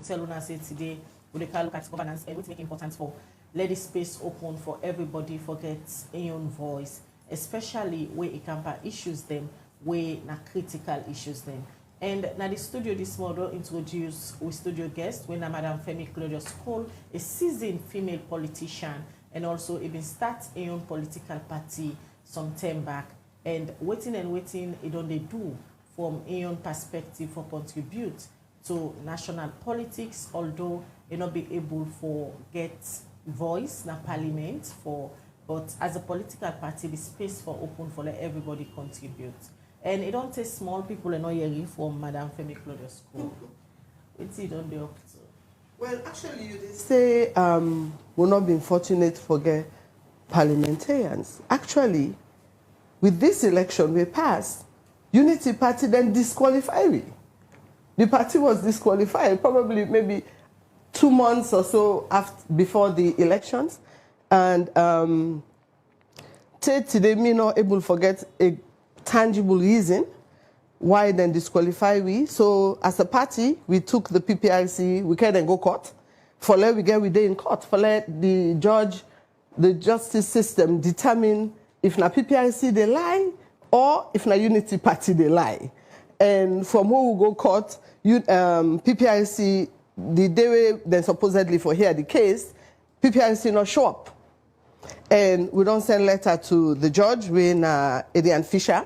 Seluna said today, we can look at governance and it's important for let the space open for everybody forget a own voice, especially where it can issues them, where na critical issues them. And now the studio this morning introduce with studio guest when Madam Femi Claudius-Cole, a seasoned female politician, and also even start a own political party some time back. And waiting, it don't they do from a own perspective for contribute to national politics, although they not be able for get voice na parliament for, but as a political party, the space for open for let everybody contribute. And it don't take small people and not hearing from Madam Femi Claudius-Cole. It's it on the up to. Well, actually, you did say we're not being fortunate for get parliamentarians. Actually, with this election we passed, Unity Party then disqualified me. The party was disqualified probably maybe 2 months or so before the elections, and today me not able to forget a tangible reason why then disqualify we. So as a party, we took the PPRC, we can then go court. For let we get we day in court. For let the judge, the justice system determine if na PPRC they lie or if na Unity Party they lie. And from who we go court, PPRC, the day they supposedly for hear the case, PPRC not show up. And we don't send letter to the judge, when Adrian Fisher,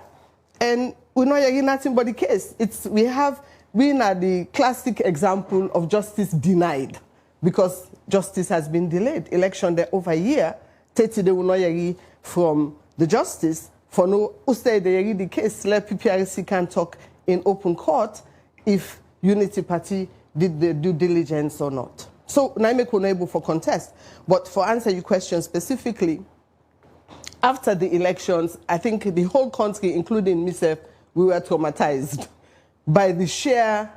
and we're not hearing nothing but the case. We are the classic example of justice denied because justice has been delayed. Election there over a year. Today we not hearing from the justice for no who say they hear the case. Let PPRC can talk in open court if Unity Party did the due diligence or not. So Naime was not able for contest. But for answer your question specifically, after the elections, I think the whole country, including myself, we were traumatized by the sheer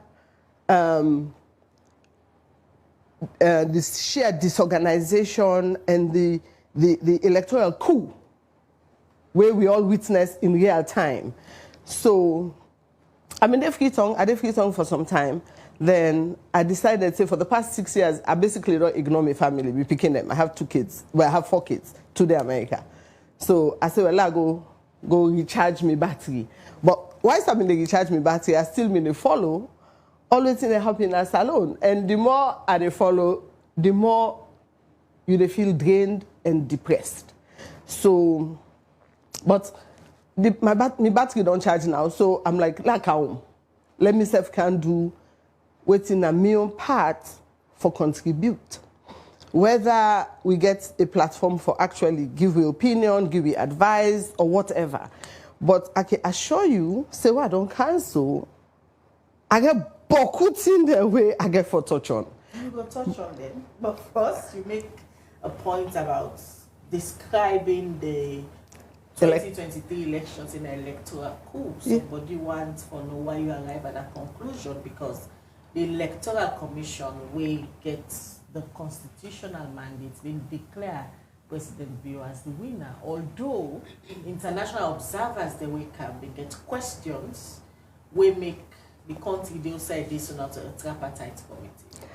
disorganization and the electoral coup, where we all witnessed in real time. So, I mean, I did free tongue for some time. Then I decided, say, for the past 6 years, I basically don't ignore my family. We picking them. I have 2 kids. Well, I have 4 kids. 2 in America. So I said, well, I go recharge my battery. But whilst I'm in the recharge my battery, I still mean to follow. Always in the happiness alone. And the more I follow, the more you feel drained and depressed. So, but my battery don't charge now. So I'm like home. Let myself can do waiting a million part for contribute. Whether we get a platform for actually give your opinion, give your advice, or whatever. But I can assure you, say what I don't cancel, I get beaucoup in the way I get for touch on. You go touch on them. But first, you make a point about describing the 2023 elections in the electoral coup. Somebody wants to know why you arrive at that conclusion, because the Electoral Commission will get the constitutional mandate, will declare President Bio as the winner. Although international observers, they will come, they get questions, we make the country, they'll say this is not a tripartite committee.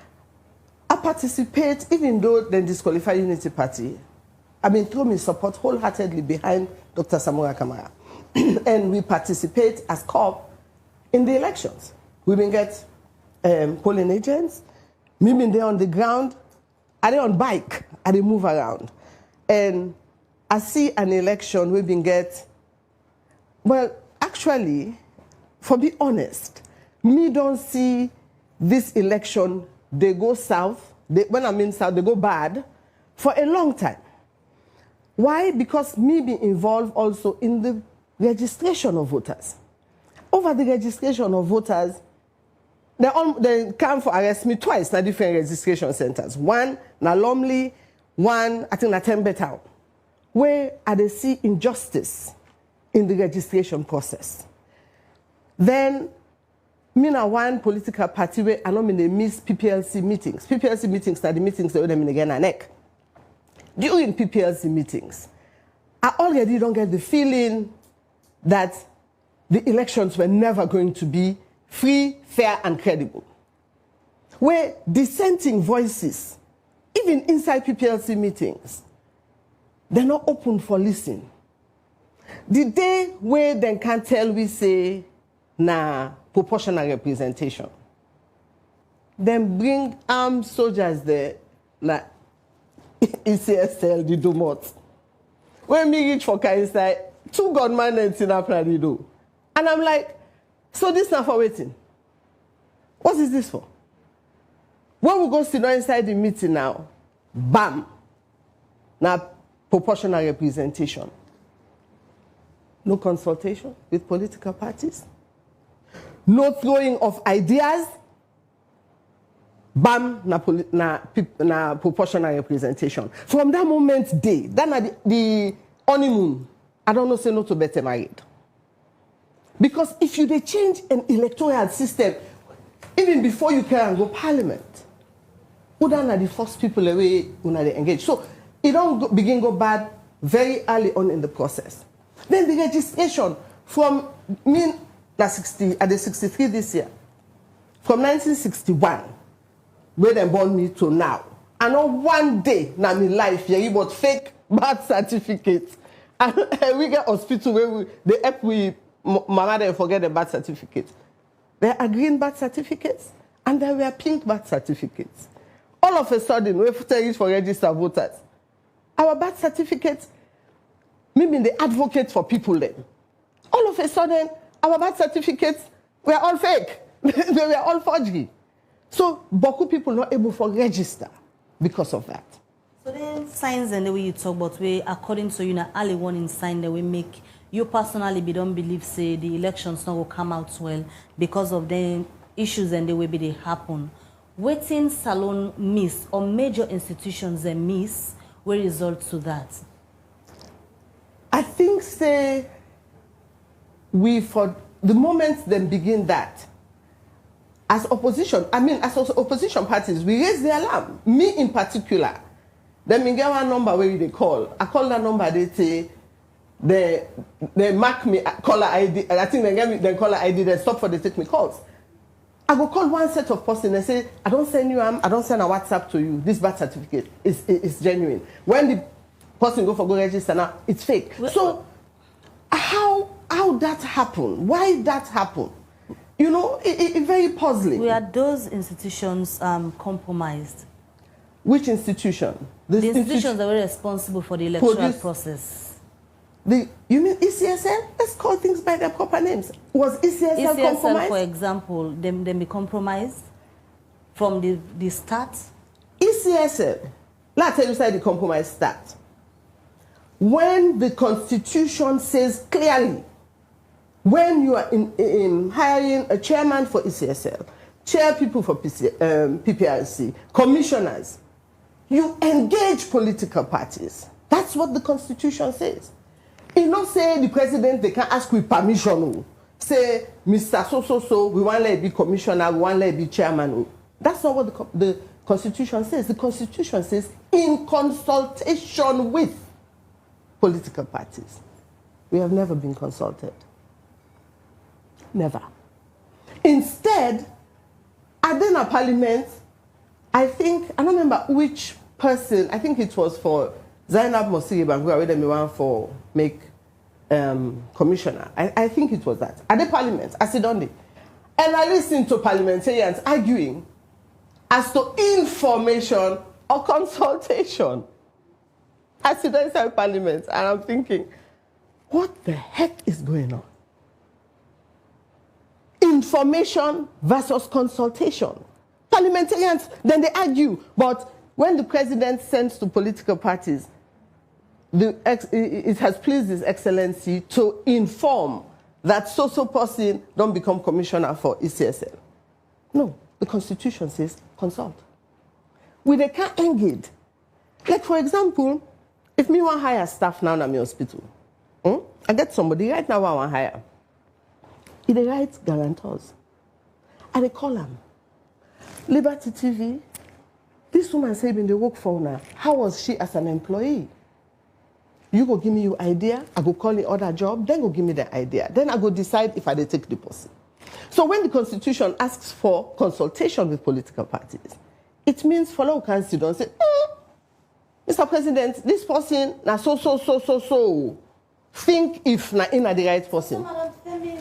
I participate, even though they disqualify Unity Party. I mean, through me support wholeheartedly behind Dr. Samora Kamara. And we participate as COP in the elections. We will get polling agents, me been there on the ground, I dey on bike, I dey move around. And I see an election we been get, well, actually, for be honest, me don't see this election, they go south, when I mean south, they go bad, for a long time. Why? Because me be involved also in the registration of voters. Over the registration of voters, they come for arrest me twice na different registration centers. One na Lumley, one I think na Tembe Town, where I dey see injustice in the registration process. Then me na one political party where I know me they miss PPLC meetings. PPLC meetings are the meetings that them again and neck. During PPLC meetings, I already don't get the feeling that the elections were never going to be free, fair, and credible. where dissenting voices, even inside PPLC meetings, they're not open for listening. The day where they can tell we say, nah, proportional representation, then bring armed soldiers there, like ECSL, the Domot. When me reach for inside, 2 gunmen in a plan do. And I'm like, so this not for waiting. What is this for? When we go sit down inside the meeting now, bam, now proportional representation. No consultation with political parties. No throwing of ideas. Bam, na proportional representation. From that moment, the honeymoon, I don't know, say no to better married. Because if you dey change an electoral system, even before you can go parliament, who are the first people away when they engage? So it don't begin go bad very early on in the process. Then the registration from me at the 63 this year, from 1961, where they born me to now. And on one day, now my life, you got fake birth certificates. And we get hospital where they help we, mama, they forget the birth certificate. There are green birth certificates and there were pink birth certificates. All of a sudden, we have to reach for register voters. Our birth certificates, maybe they advocate for people then. All of a sudden, our birth certificates were all fake. They were all forgery. So, beaucoup people not able to register because of that. So then, signs and the way you talk about, way according to you, now early warning sign that we make you personally don't believe say the elections not will come out well because of the issues and the way they happen. Waiting salon miss or major institutions they miss will result to that. I think say we for the moment then begin that. As opposition, as opposition parties, we raise the alarm. Me in particular. Then we get one number where they call. I call that number, they say, they mark me caller ID. I think they get me then caller ID, they stop for they take me calls. I go call one set of person and say, I don't send a WhatsApp to you. This birth certificate is genuine. When the person go register now, it's fake. So how that happen? Why that happen? You know, it's very puzzling. Were those institutions compromised? Which institution? The institutions that were responsible for the electoral process. You mean ECSL? Let's call things by their proper names. Was ECSL compromised? For example, them be compromised from the start? ECSL, let's tell you how the compromise starts. When the Constitution says clearly, when you are in hiring a chairman for ECSL, chair people for PPRC, commissioners, you engage political parties. That's what the Constitution says. It not say the president, they can ask with permission. Say, Mr. So, we want to let it be commissioner, we want to let it be chairman. That's not what the Constitution says. The Constitution says, in consultation with political parties. We have never been consulted. Never. Instead, at the parliament, I don't remember which person, I think it was for Zainab Mosiri Bangura, where they want for make commissioner. I think it was that. At the parliament, I sit on it. And I listened to parliamentarians arguing as to information or consultation. I sit inside parliament and I'm thinking, what the heck is going on? Information versus consultation. Parliamentarians, then they argue, but when the president sends to political parties, it has pleased His Excellency to inform that so person don't become commissioner for ECSL. No, the Constitution says consult. They can't engage. Like for example, if me want hire staff now in my hospital, I get somebody right now I want hire. They write guarantors. And they call them. Liberty TV, this woman said when they work for now, how was she as an employee? You go give me your idea, I go call the other job, then go give me the idea. Then I go decide if I take the person. So when the Constitution asks for consultation with political parties, it means follow council don't say, Mr. President, this person na so. Think if na in the right person. So, Madam Femi,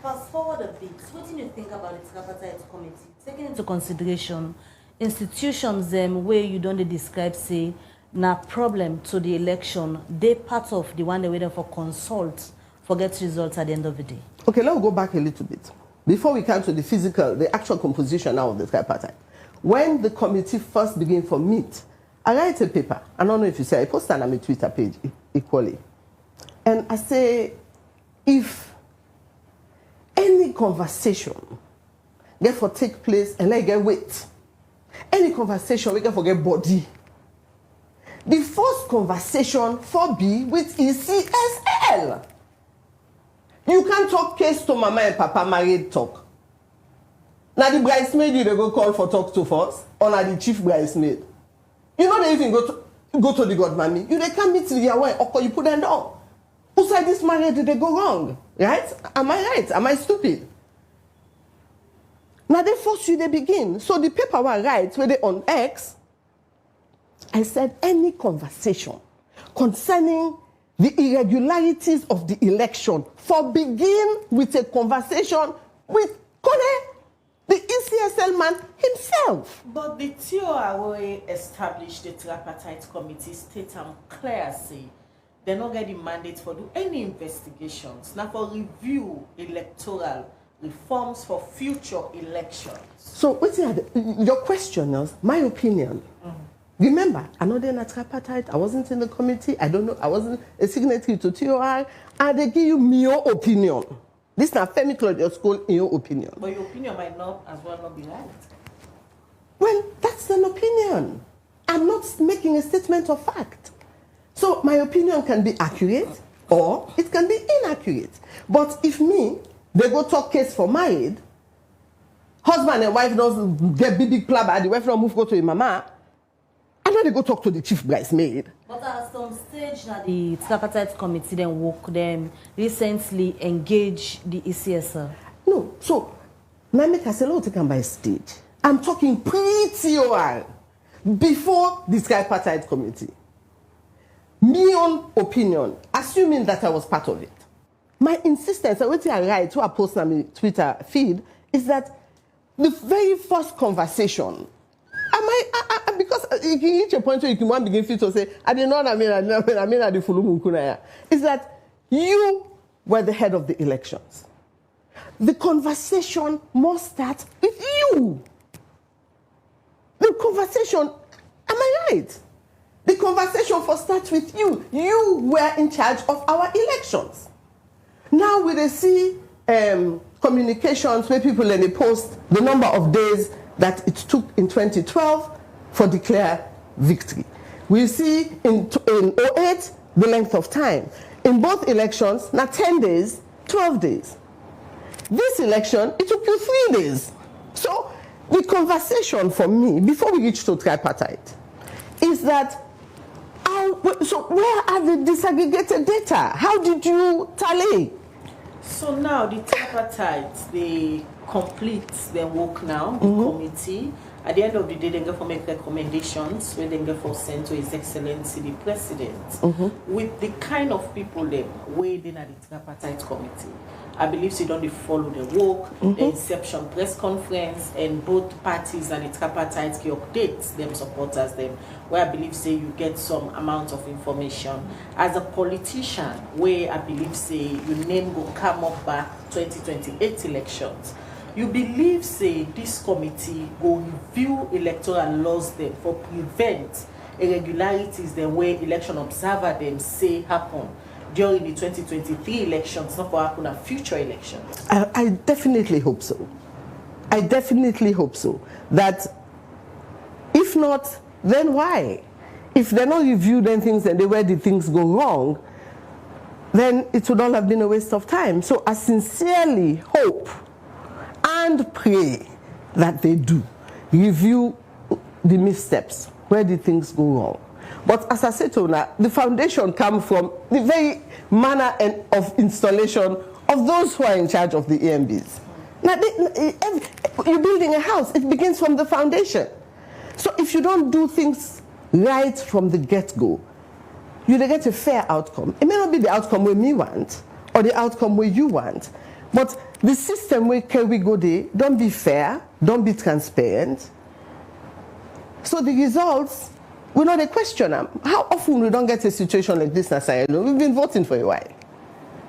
fast forward a bit. What do you think about the Tripartite Committee? Taking into consideration institutions where you don't describe say na problem to the election, they part of the one they waiting for consult for get results at the end of the day. Okay, let's go back a little bit. Before we come to the physical, the actual composition now of the tripartite. When the committee first began for meet, I write a paper. I don't know if you say I posted on my Twitter page equally. And I say, if any conversation get for take place and let get weight, any conversation we get for get body, the first conversation for be with ECSL. You can't talk case to mama and papa married talk. Now the bridesmaid you they go call for talk to first, or now the chief bridesmaid. You know they even go to the godmammy. You they can't meet with their wife, or you put them down. Who said this marriage did they go wrong? Right? Am I right? Am I stupid? Now they force you they begin. So the paper was right where they on X. I said any conversation concerning the irregularities of the election for begin with a conversation with Kone, the ECSL man himself. But the TOR will establish the Tripartite Committee state and clear say they're not getting mandate for do any investigations, now for review electoral reforms for future elections. So what's your question is my opinion. Remember, I'm not in a tripartite. I wasn't in the committee. I don't know. I wasn't a signatory to TOR. And they give you your opinion. This is not Femi Claudius-Cole in your opinion. But your opinion might not as well not be right. Well, that's an opinion. I'm not making a statement of fact. So my opinion can be accurate or it can be inaccurate. But if they go talk case for married, husband and wife don't get big plabber, the wife don't move go to a mama, and then they go talk to the chief bridesmaid. But at some stage, now the Tripartite Committee then work them recently engage the ECSL. No, so now make us a lot taken by stage. I'm talking pre-TOR, before the Tripartite Committee. My own opinion, assuming that I was part of it, my insistence, what I write, what I post on my Twitter feed, is that the very first conversation. Because you can reach a point where you can want to begin to say, I did not mean the Fulu is that you were the head of the elections. The conversation must start with you. The conversation, am I right? The conversation first starts with you. You were in charge of our elections. Now we see communications where people then they post the number of days that it took in 2012 for declare victory. We see in 2008 the length of time. In both elections, not 10 days, 12 days. This election, it took you 3 days. So the conversation for me, before we reach to tripartite, is that, so where are the disaggregated data? How did you tally? So now the tripartite, they complete their work now, the committee. At the end of the day, they go for make recommendations where they go for send to His Excellency the President with the kind of people them waiting at the Tripartite Committee. I believe they don't follow the work, the inception press conference, and both parties and the Tripartite updates them supporters them. Where I believe say you get some amount of information. As a politician, where I believe say your name will come up by 2028 elections. You believe, say, this committee will review electoral laws them for prevent irregularities the way election observer them say happen during the 2023 elections, not for happen at future elections? I definitely hope so. I definitely hope so. That if not, then why? If they're not reviewed and things and where the things go wrong, then it would all have been a waste of time. So I sincerely hope and pray that they do review the missteps, where the things go wrong. But as I said to you, the foundation comes from the very manner of installation of those who are in charge of the EMBs. Now, you're building a house. It begins from the foundation. So if you don't do things right from the get-go, you don't get a fair outcome. It may not be the outcome we me want or the outcome where you want, but the system where can we go there, don't be fair, don't be transparent. So the results, we know they question them. How often we don't get a situation like this in Sierra? We've been voting for a while.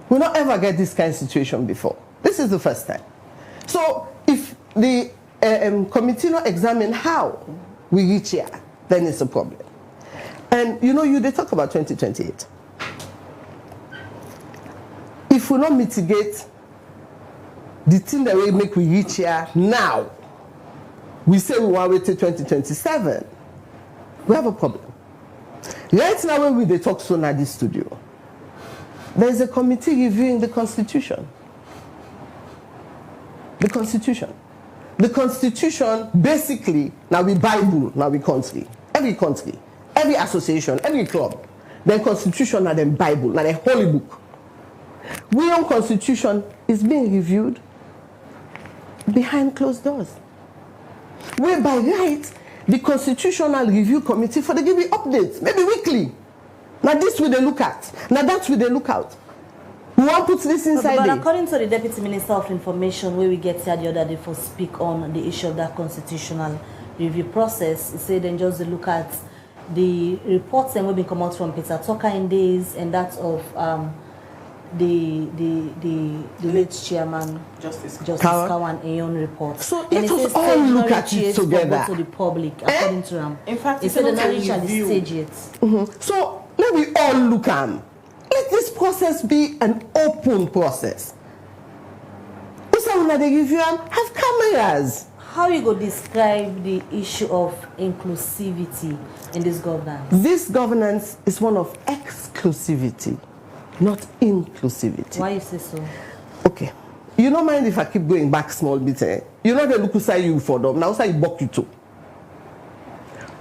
We not ever get this kind of situation before. This is the first time. So if the committee not examine how we reach here, then it's a problem. And they talk about 2028. If we not mitigate the thing that will make we reach here now, we say we want to wait till 2027, we have a problem. Right now when they talk so at this studio, there's a committee reviewing the Constitution. The Constitution. The Constitution, basically, now we Bible, now we country. Every association, every club, then Constitution and then Bible, now the holy book. We own Constitution is being reviewed behind closed doors. Where by right, the Constitutional Review Committee for the give you updates, maybe weekly. Now this will they look at. Now that will they look out. We want to put this inside. But according to the Deputy Minister of Information, where we get here the other day for speak on the issue of that constitutional review process, he said then just look at the reports that will be come out from Peter Tucker in days and that of the late chairman Justice Kawan Ayon report. So let us all look at it together. To the public, according to him. In fact, it's the knowledge at the stage yet. So let we all look at. Let this process be an open process. They review have cameras. How you go describe the issue of inclusivity in this governance? This governance is one of exclusivity, not inclusivity. Why you say so? Okay. You don't mind if I keep going back small bit, eh? You know they look inside you for them. Now say you buck you too.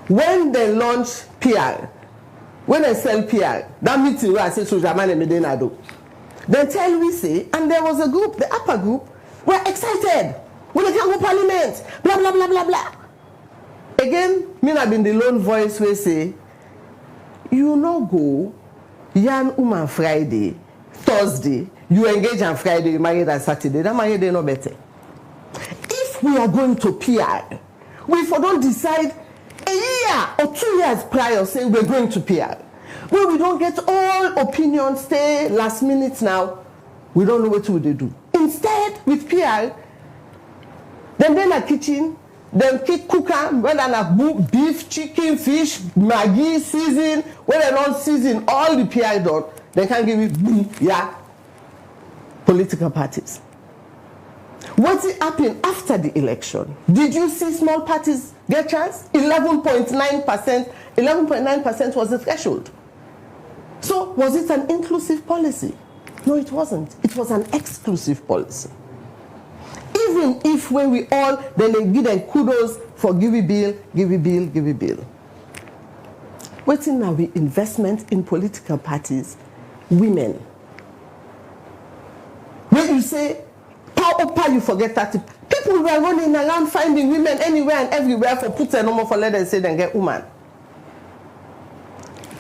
When they launch PR, when they sell PR, that meeting where I say so Jaman and Medenado, they tell we say, and there was a group, the upper group, were excited. When they can go parliament, blah blah blah blah blah. Again, me have been the lone voice where say, you no go, Yan on Friday, Thursday, you engage on Friday, you married on Saturday, that married day no better. If we are going to PR, we for don't decide a year or 2 years prior saying we're going to PR. Well, we don't get all opinions, stay last minute now, we don't know what to do. Instead, with PR, then in the kitchen, then cook them, when they beef, chicken, fish, Maggi, season, when they don't season all the PR done, they can give it boom, yeah, political parties. What's it happened after the election? Did you see small parties get chance? 11.9%. 11.9% was the threshold. So was it an inclusive policy? No, it wasn't. It was an exclusive policy. Even if when we all, then they give them kudos for give a bill. Waiting now with investment in political parties, women. When you say, power, you forget that. People were running around finding women anywhere and everywhere for put a number for let them say then get woman.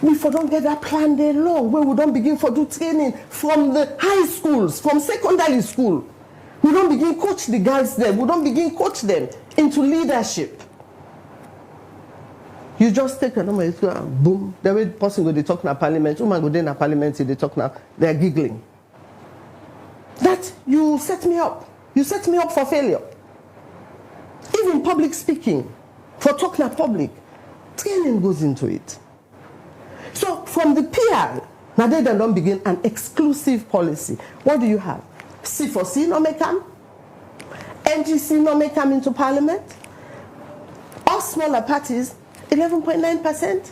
We for don't get that plan there long, where we don't begin for do training from the high schools, from secondary school. We don't begin coach the girls there. We don't begin coach them into leadership. You just take a number, boom. The way the person go they talk na parliament, woman go there na parliament, they talk now, they're giggling. That you set me up. You set me up for failure. Even public speaking, for talking na public, training goes into it. So from the PR, now they don't begin an exclusive policy. What do you have? C4C no make them, NGC no make them into parliament. All smaller parties, 11.9%.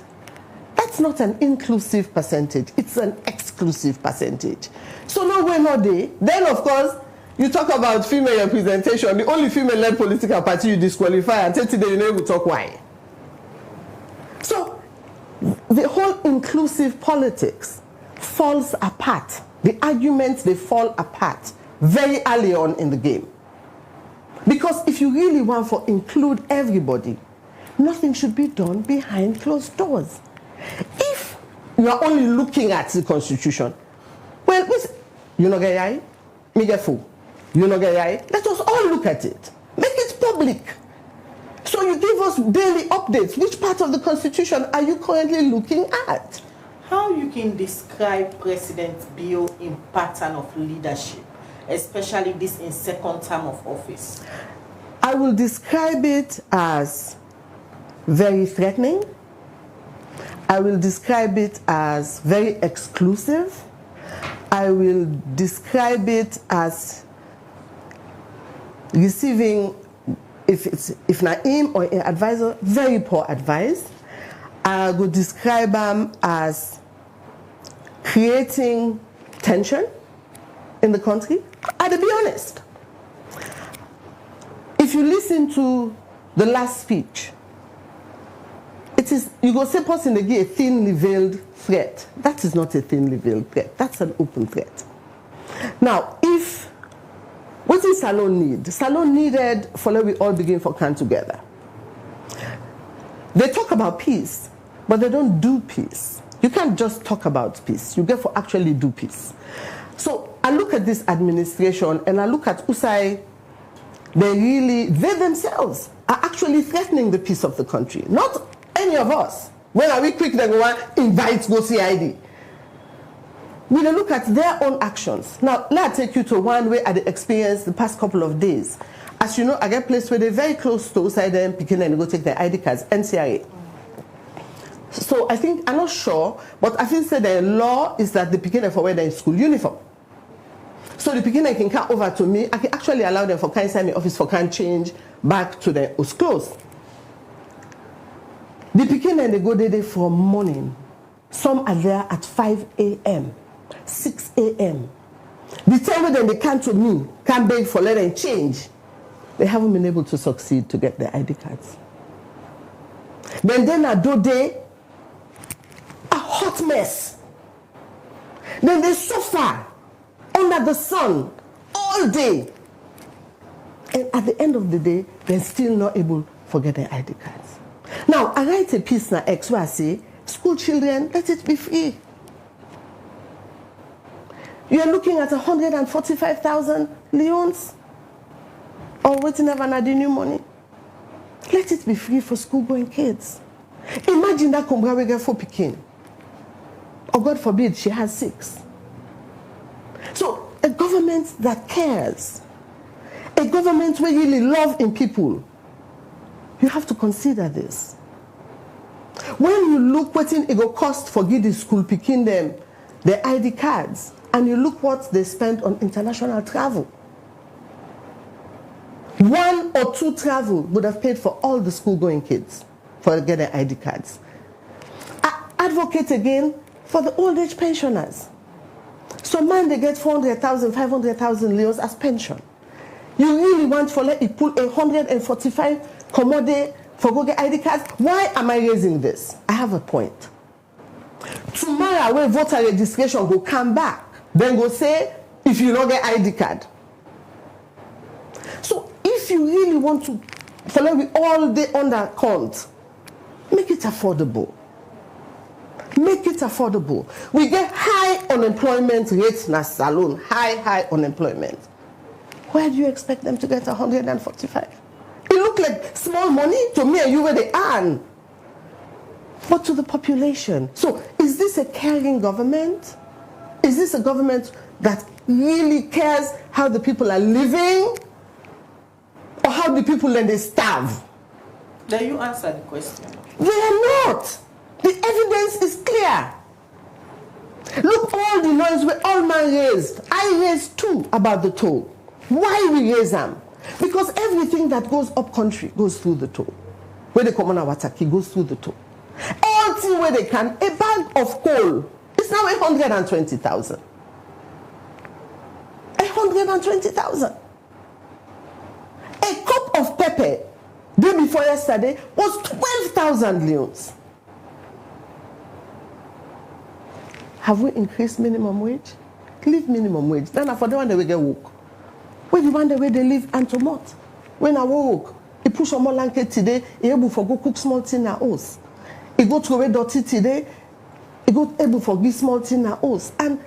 That's not an inclusive percentage. It's an exclusive percentage. So no way, no day. Then of course, you talk about female representation. The only female-led political party you disqualify and today you know we talk why. So the whole inclusive politics falls apart. The arguments, they fall apart very early on in the game. Because if you really want to include everybody, nothing should be done behind closed doors. If you are only looking at the Constitution, well, you know, guy, me get fool. You know, guy, let us all look at it. Make it public. So you give us daily updates. Which part of the Constitution are you currently looking at? How you can describe President Bio in pattern of leadership, especially this in second term of office? I will describe it as very threatening. I will describe it as very exclusive. I will describe it as receiving, if not him or an advisor, very poor advice. I would describe them as creating tension in the country. I'll be honest. If you listen to the last speech, it is, you go say person again a thinly veiled threat. That is not a thinly veiled threat. That's an open threat. Now, what does Salon need? Salon needed for let we all begin for can together. They talk about peace, but they don't do peace. You can't just talk about peace. You get for actually do peace. So I look at this administration and I look at Usai. They themselves are actually threatening the peace of the country. Not any of us. When are we quick to go and invite go CID? We look at their own actions. Now, let me take you to one way I experienced the past couple of days. As you know, I get placed where they're very close to outside them, picking and go take their ID cards, NCRA. So I think, I'm not sure, but I think that the law is that the beginner for wear their school uniform. So the beginner can come over to me. I can actually allow them for kind sign my office for can change back to their house clothes. The beginner they go there from morning. Some are there at 5 a.m., 6 a.m. The time when they come to me, can beg for let them change. They haven't been able to succeed to get their ID cards. Then I do they a hot mess. Then they suffer under the sun all day. And at the end of the day, they're still not able to get their ID cards. Now, I write a piece now, X, where I say, school children, let it be free. You are looking at 145,000 leons or waiting never the new money. Let it be free for school-going kids. Imagine that Kumbra will get 4 Pekin. Or God forbid, she has 6. So a government that cares, a government where you really love in people, you have to consider this. When you look what it will cost for getting school picking them, their ID cards, and you look what they spent on international travel. 1 or 2 travel would have paid for all the school-going kids for getting their ID cards. I advocate again for the old age pensioners. Some man they get 400,000, 500,000 leos as pension. You really want for let it pull 145 commode for go get ID cards? Why am I raising this? I have a point. Tomorrow when voter registration will come back, then go say if you don't get ID card. So if you really want to follow with all the under count, make it affordable. Make it affordable. We get high unemployment rates na Salon, high unemployment. Where do you expect them to get 145? It look like small money to me and you where they earn. But to the population. So is this a caring government? Is this a government that really cares how the people are living? Or how the people then they starve? Then you answer the question. They are not. The evidence is clear. Look all the noise we all man raised. I raised too about the toll. Why we raise them? Because everything that goes up country goes through the toll. Where they come on our Wataki goes through the toll. All thing where they can, a bag of coal is now 120,000. 120,000. A cup of pepper, day before yesterday, was 12,000 leons. Have we increased minimum wage? Leave minimum wage. Then for the one that we get work. Where the one that way they live and to not. when I work, he push on more blanket today, he able for go cook small thing at house. He go throw away dirty today, he go able for give small thing at house. And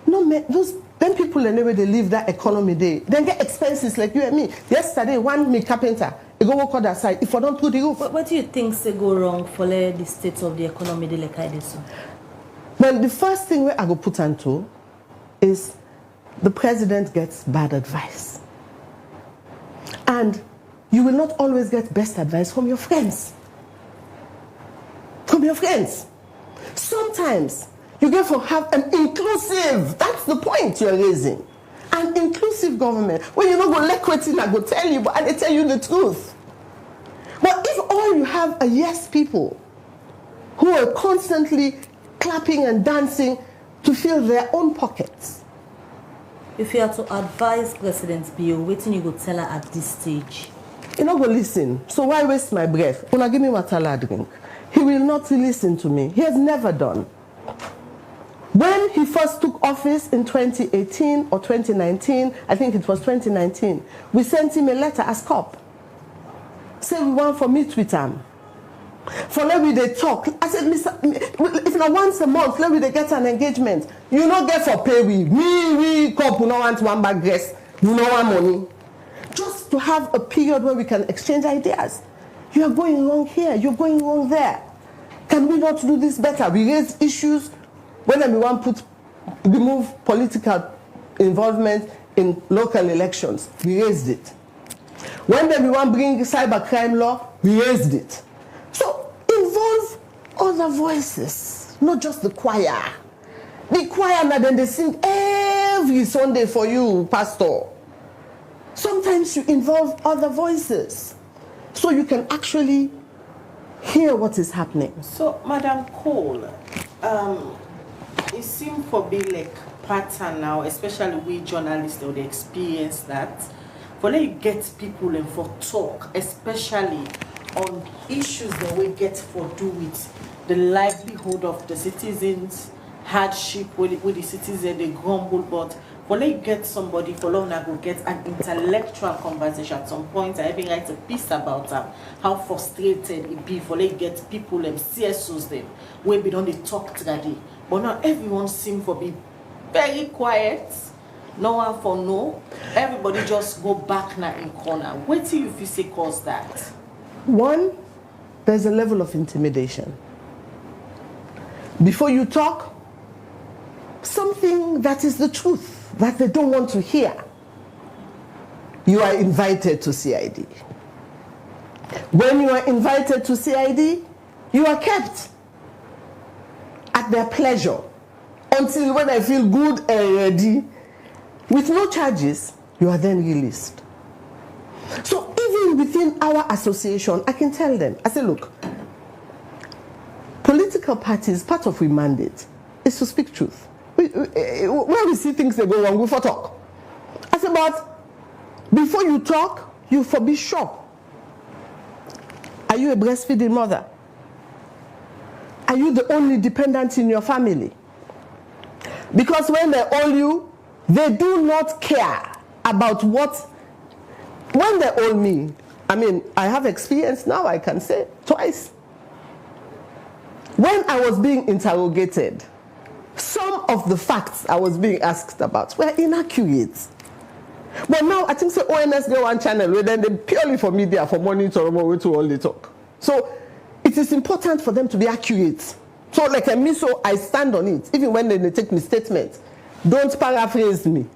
no man, those then people anyway they live that economy day. Then get expenses like you and me. Yesterday, one me carpenter, he go work on that side. If I don't put the roof. What do you think say go wrong for the state of the economy they like this? Well, the first thing where I go put onto is the president gets bad advice. And you will not always get best advice from your friends. From your friends. Sometimes you get to have an inclusive, that's the point you're raising. An inclusive government where you're not going to let questions I go tell you, but they tell you the truth. But if all you have are yes people who are constantly clapping and dancing to fill their own pockets. If you are to advise President Bio, what you go tell her at this stage? He not go listen. So why waste my breath? Una give me water I drink. He will not listen to me. He has never done. When he first took office in 2018 or 2019, I think it was 2019, we sent him a letter as COP. Say we want to meet with him. For let me they talk. I said, if not once a month, let me they get an engagement. You not get for pay we. We COP, we not want one bag dress. You know want money. Just to have a period where we can exchange ideas. You are going wrong here, you're going wrong there. Can we not do this better? We raise issues when we want to remove political involvement in local elections. We raised it. When we want to bring cybercrime law, we raised it. So involve other voices, not just the choir. The choir now then they sing every Sunday for you, Pastor. Sometimes you involve other voices so you can actually hear what is happening. So, Madam Cole, it seems for be like pattern now, especially we journalists, they experience that. For let you get people and for talk, especially on issues that we get for do with the livelihood of the citizens, hardship with the citizens, they grumble, but for let you get somebody for long go get an intellectual conversation at some point. I even write a piece about how frustrated it be for let you get people and CSOs them when we don't talk today. But now everyone seems to be very quiet. No one for no. Everybody just go back now in corner. What do you feel say cause that? One, there's a level of intimidation. Before you talk, something that is the truth that they don't want to hear. You are invited to CID. When you are invited to CID, you are kept at their pleasure until when I feel good and ready, with no charges, you are then released. So even within our association, I can tell them, I say, look, political parties, part of our mandate is to speak truth. Where we see things that go wrong, we for talk. I said, but before you talk, you for be sure. Are you a breastfeeding mother? Are you the only dependent in your family? Because when they owe you, they do not care about what. When they owe me, I mean, I have experience now, I can say twice. When I was being interrogated, some of the facts I was being asked about were inaccurate. But now I think so ONS get one channel where then they purely for media, for money to all the talk. So it is important for them to be accurate. So like me, so I stand on it. Even when they take me statement, don't paraphrase me.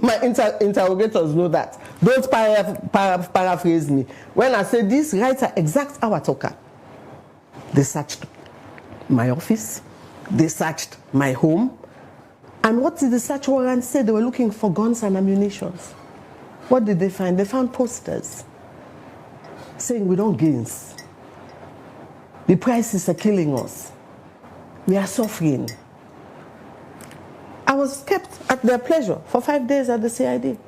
My interrogators know that. Don't paraphrase me. When I say this, write an exact hour talker. They searched my office. They searched my home. And what did the search warrant say? They were looking for guns and ammunition. What did they find? They found posters saying we don't gains. The prices are killing us. We are suffering. I was kept at their pleasure for 5 days at the CID.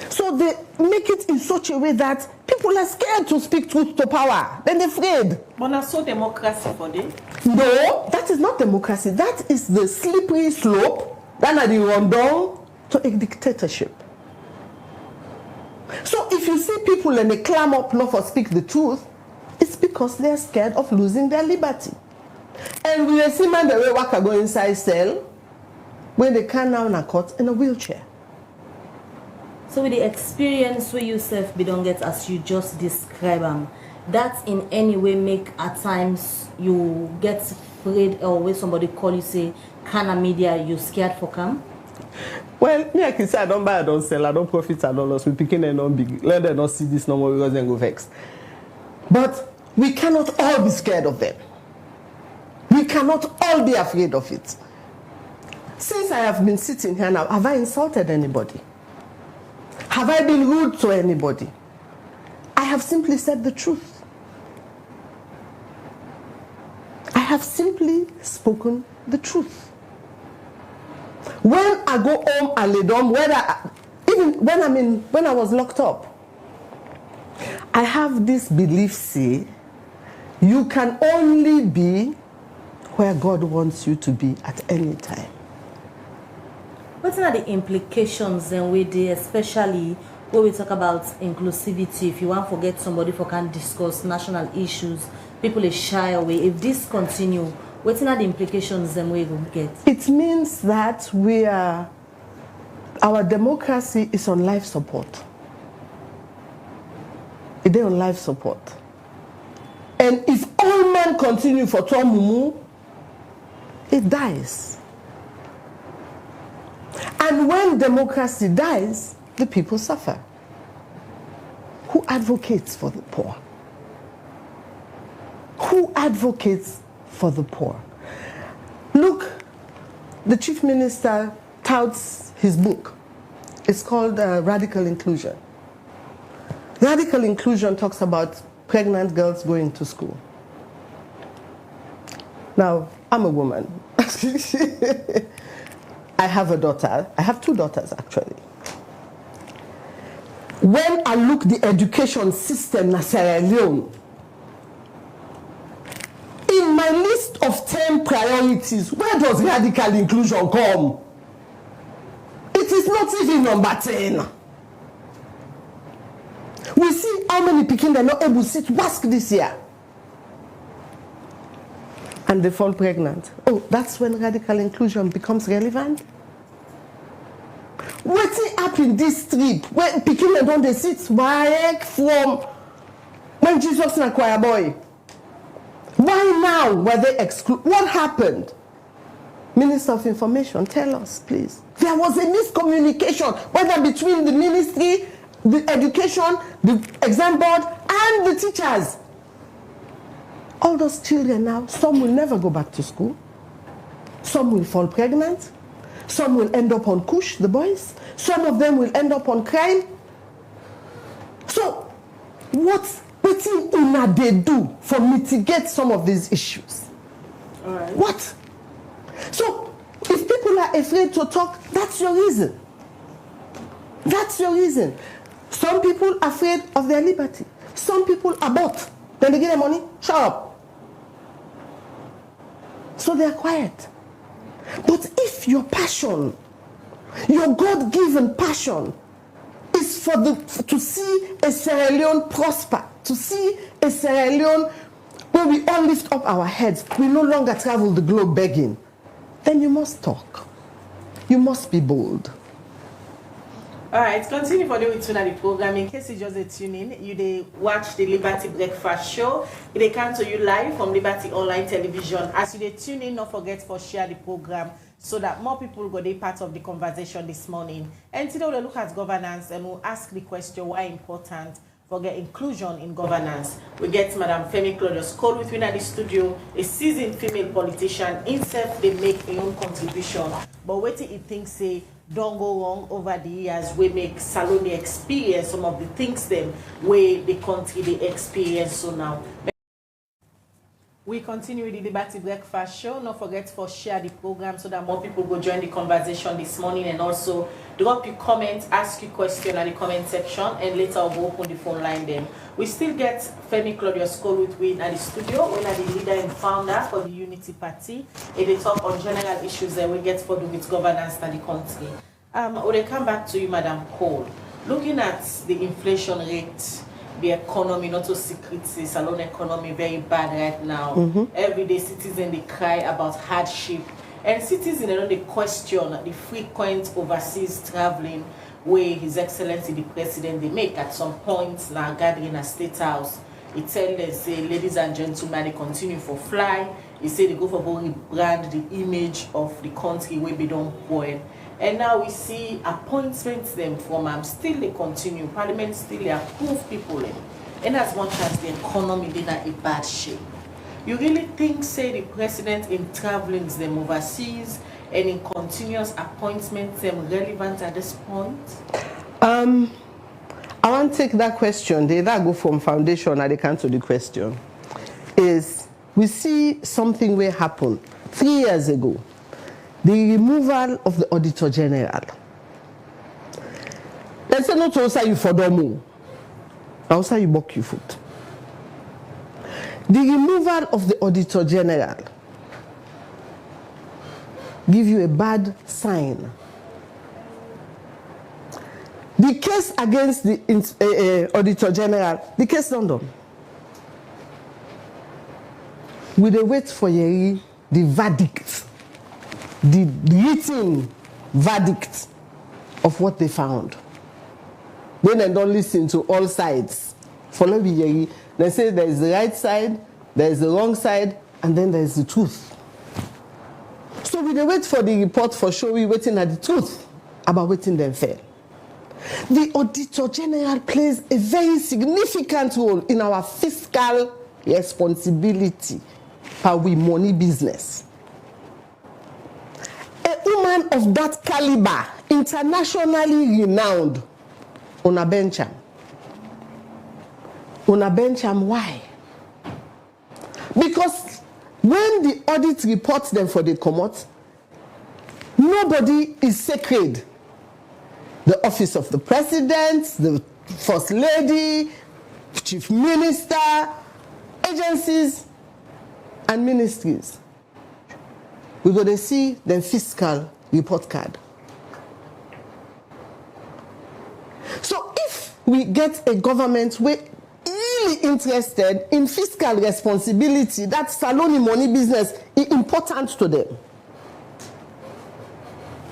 So they make it in such a way that people are scared to speak truth to power. Then they're afraid. But that's so democracy for them. No, that is not democracy. That is the slippery slope that are the rundown to a dictatorship. So if if you see people and they clam up not for speak the truth, it's because they're scared of losing their liberty. And we see man the way worker go inside cell when they can now in a court in a wheelchair. So with the experience where you self be don't get as you just describe them, that in any way make at times you get afraid or when somebody call you say, can a media you scared for come? Well, me I can say I don't buy, I don't sell, I don't profit, I don't loss. We picking and not big. Let them not see this no more because then go vex. But we cannot all be scared of them. We cannot all be afraid of it. Since I have been sitting here now, have I insulted anybody? Have I been rude to anybody? I have simply said the truth. I have simply spoken the truth. When I go home and lay down, even when I was locked up, I have this belief, say, you can only be where God wants you to be at any time. What are the implications then with the, especially when we talk about inclusivity, if you want to forget somebody for can discuss national issues, people is shy away. If this continue, what are the implications then we will get? It means that our democracy is on life support. It is on life support. And if all men continue for Mumu, it dies. And when democracy dies, the people suffer. Who advocates for the poor? Who advocates for the poor? Look, the Chief Minister touts his book. It's called Radical Inclusion. Radical Inclusion talks about pregnant girls going to school. Now, I'm a woman. I have a daughter. I have 2 daughters, actually. When I look the education system in Sierra Leone, in my list of 10 priorities, where does radical inclusion come? It is not even number 10. We see how many people are not able to sit WASC this year. And they fall pregnant. Oh, that's when radical inclusion becomes relevant? What's happened this trip when people don't they sit from when Jesus and choir boy? Why now were they excluded? What happened? Minister of Information, tell us, please. There was a miscommunication, whether between the ministry, the education, the exam board, and the teachers. All those children now, some will never go back to school. Some will fall pregnant. Some will end up on kush, the boys. Some of them will end up on crime. So, what una they do for mitigate some of these issues? All right. What? So, if people are afraid to talk, that's your reason. That's your reason. Some people are afraid of their liberty. Some people abort. Then they get their money, shut up. So they are quiet. But if your passion, your God-given passion, is to see a Sierra Leone prosper, to see a Sierra Leone where we all lift up our heads, we no longer travel the globe begging, then you must talk. You must be bold. All right, continue for the week the program. In case you just tune in, you watch the Liberty Breakfast Show. They come to you live from Liberty Online Television. As you tune in, don't forget to share the program so that more people go be part of the conversation this morning. And today we'll look at governance and we'll ask the question why important for get inclusion in governance. We get Madam Femi Claudius-Cole with me in the studio, a seasoned female politician. Himself, they make a own contribution. But what he thinks say don't go wrong over the years, we make Salone experience some of the things them where the country they experience so now. We continue with the Liberty Breakfast Show. Don't forget to share the program so that more people go join the conversation this morning, and also drop your comments, ask your question in the comment section, and later we'll open the phone line then. We still get Femi Claudius-Cole with me in the studio. We are the leader and founder for the Unity Party. And they talk on general issues that we get to do with governance in the country. We'll come back to you, Madam Cole. looking at the inflation rate, the economy, not so secret, the salon economy very bad right now. Everyday citizens, they cry about hardship. And citizens, they question the frequent overseas traveling where His Excellency the President, they make at some point now gathering at State House. He tell them, say, ladies and gentlemen, they continue for fly. He say they go for rebrand the image of the country where they don't go. And now we see appointments them from still they continue. Parliament still they approve people. And as much as the economy is in a bad shape. You really think, say, the president in traveling them overseas and in continuous appointments them relevant at this point? I want to take that question. They that go from foundation and they come to the question. Is we see something will happen 3 years ago. The removal of the Auditor General. Let's say not also you for domo. Also you buck your foot. The removal of the Auditor General give you a bad sign. The case against the Auditor General, the case not done. We dey wait for the verdict, the written verdict of what they found. Then they don't listen to all sides. Follow me, they say there is the right side, there is the wrong side, and then there is the truth. So we dey wait for the report for sure. We waiting at the truth about waiting them fair. The Auditor General plays a very significant role in our fiscal responsibility for we money business. A woman of that caliber, internationally renowned, on a bench am. On a bench am, why? Because when the audit reports them for the commot, nobody is sacred. The office of the president, the first lady, chief minister, agencies, and ministries. We're going to see the fiscal report card. So if we get a government where really interested in fiscal responsibility, that salon money business is important to them.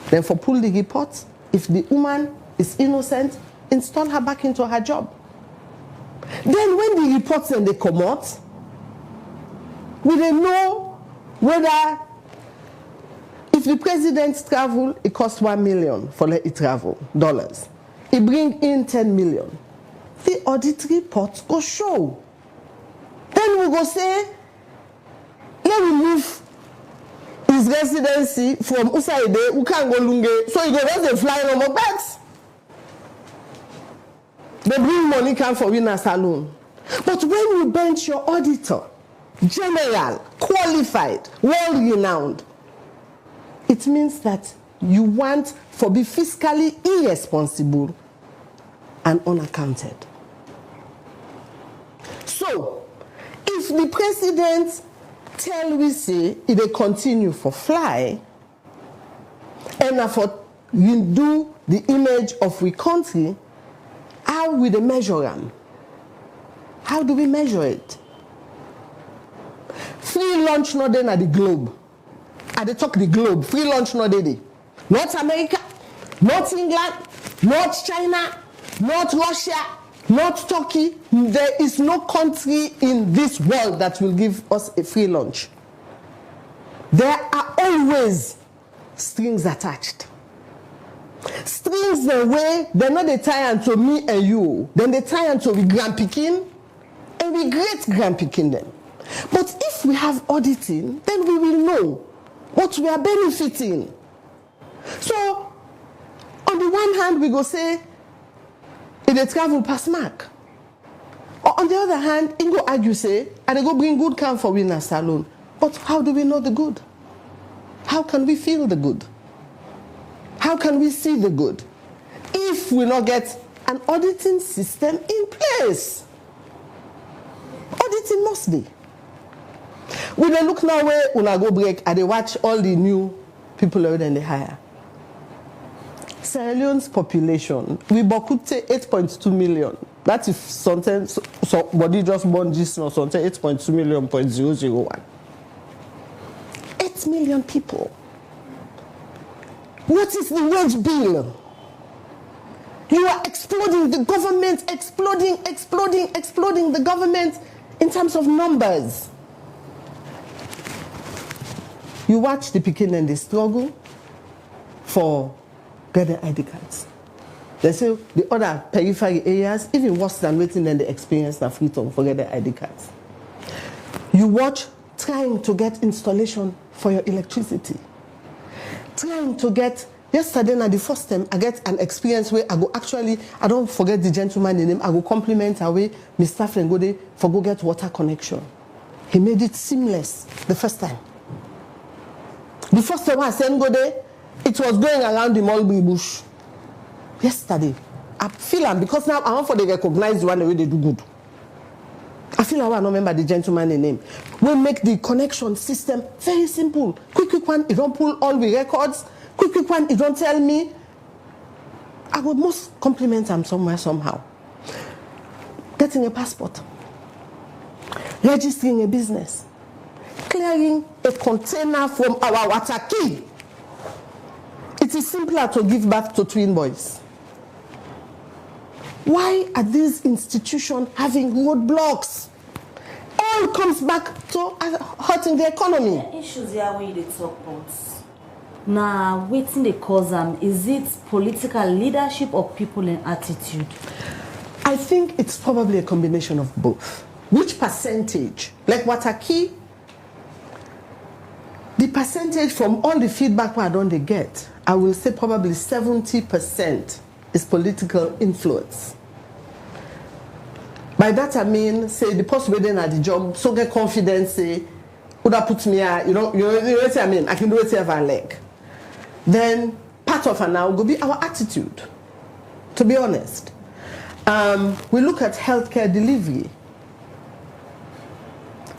Then for pull the report, if the woman is innocent, install her back into her job. Then when the reports and they come out, we don't know whether if the president travel, it costs $1 million for let it travel, dollars. It bring in 10 million. The audit reports go show. Then we go say, let me move his residency from Usaide, who can't go Lunge, so he go just fly no more bags. They bring money come for winner salon. But when you bench your auditor, general, qualified, well-renowned, it means that you want to be fiscally irresponsible and unaccounted. So, if the president tell we say it will continue for fly, and for do the image of we country, how will they measure them? How do we measure it? Free lunch not then at the globe. At the talk the globe, free lunch not there. Not America, not England, not China, not Russia, not Turkey. There is no country in this world that will give us a free lunch. There are always strings attached. Strings the way they're not the tie unto me and you. Then they tie unto we grand picking and we great grand picking them. But if we have auditing, then we will know what we are benefiting. So, on the one hand, we go say, if they travel past mark. Or on the other hand, you go argue say, and they go bring good come for winner salon. But how do we know the good? How can we feel the good? How can we see the good? If we not get an auditing system in place. Auditing must be. When they look now where una go break and they watch all the new people already in the hire. Sierra Leone's population, we bokute 8.2 million. That is something somebody just born this or something 8.2 million point 001. 8 million people. What is the wage bill? You are exploding the government, exploding the government in terms of numbers. You watch the Pekin and they struggle for getting ID cards. They say the other periphery areas, even worse than waiting than they experience the freedom for getting ID cards. You watch trying to get installation for your electricity. Trying to get, yesterday na the first time I get an experience where I go actually, I don't forget the gentleman name, I go compliment away Mr. Flengode for go get water connection. He made it seamless the first time. The first time I sent go there, it was going around the Mulberry Bush. Yesterday, I feel am because now I want for they recognize the one the way they do good. I feel I don't remember the gentleman's name. We make the connection system very simple. Quick one, you don't pull all the records. Quick one, you don't tell me. I would most compliment them somewhere, somehow. Getting a passport. Registering a business. Clearing a container from our water key. It is simpler to give birth to twin boys. Why are these institutions having roadblocks? All comes back to hurting the economy. The issues here when you talk about. Now, waiting the cause is it political leadership or people in attitude? I think it's probably a combination of both. Which percentage? Like Wataki, the percentage from all the feedback I don't get, I will say probably 70% is political influence. By that I mean, say the post waiting at the job, so get confidence, say, would I put me out, you know what I mean? I can do it if I like. Then part of it now will be our attitude, to be honest. We look at healthcare delivery.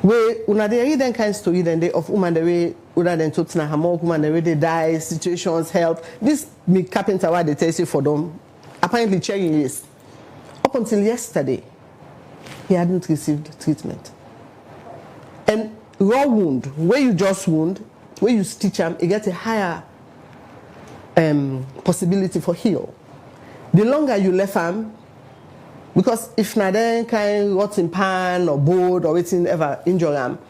Where una dey read them kind of story then they of woman the way other than Tottenham Hamok woman the way they die, situations help. This me carpenter why they tell you for them. Apparently checking is up until yesterday, he hadn't received treatment. And raw wound, where you just wound, where you stitch them, you get a higher possibility for heal. The longer you left them, because if not then kind rot in pan or board or waiting ever injure them,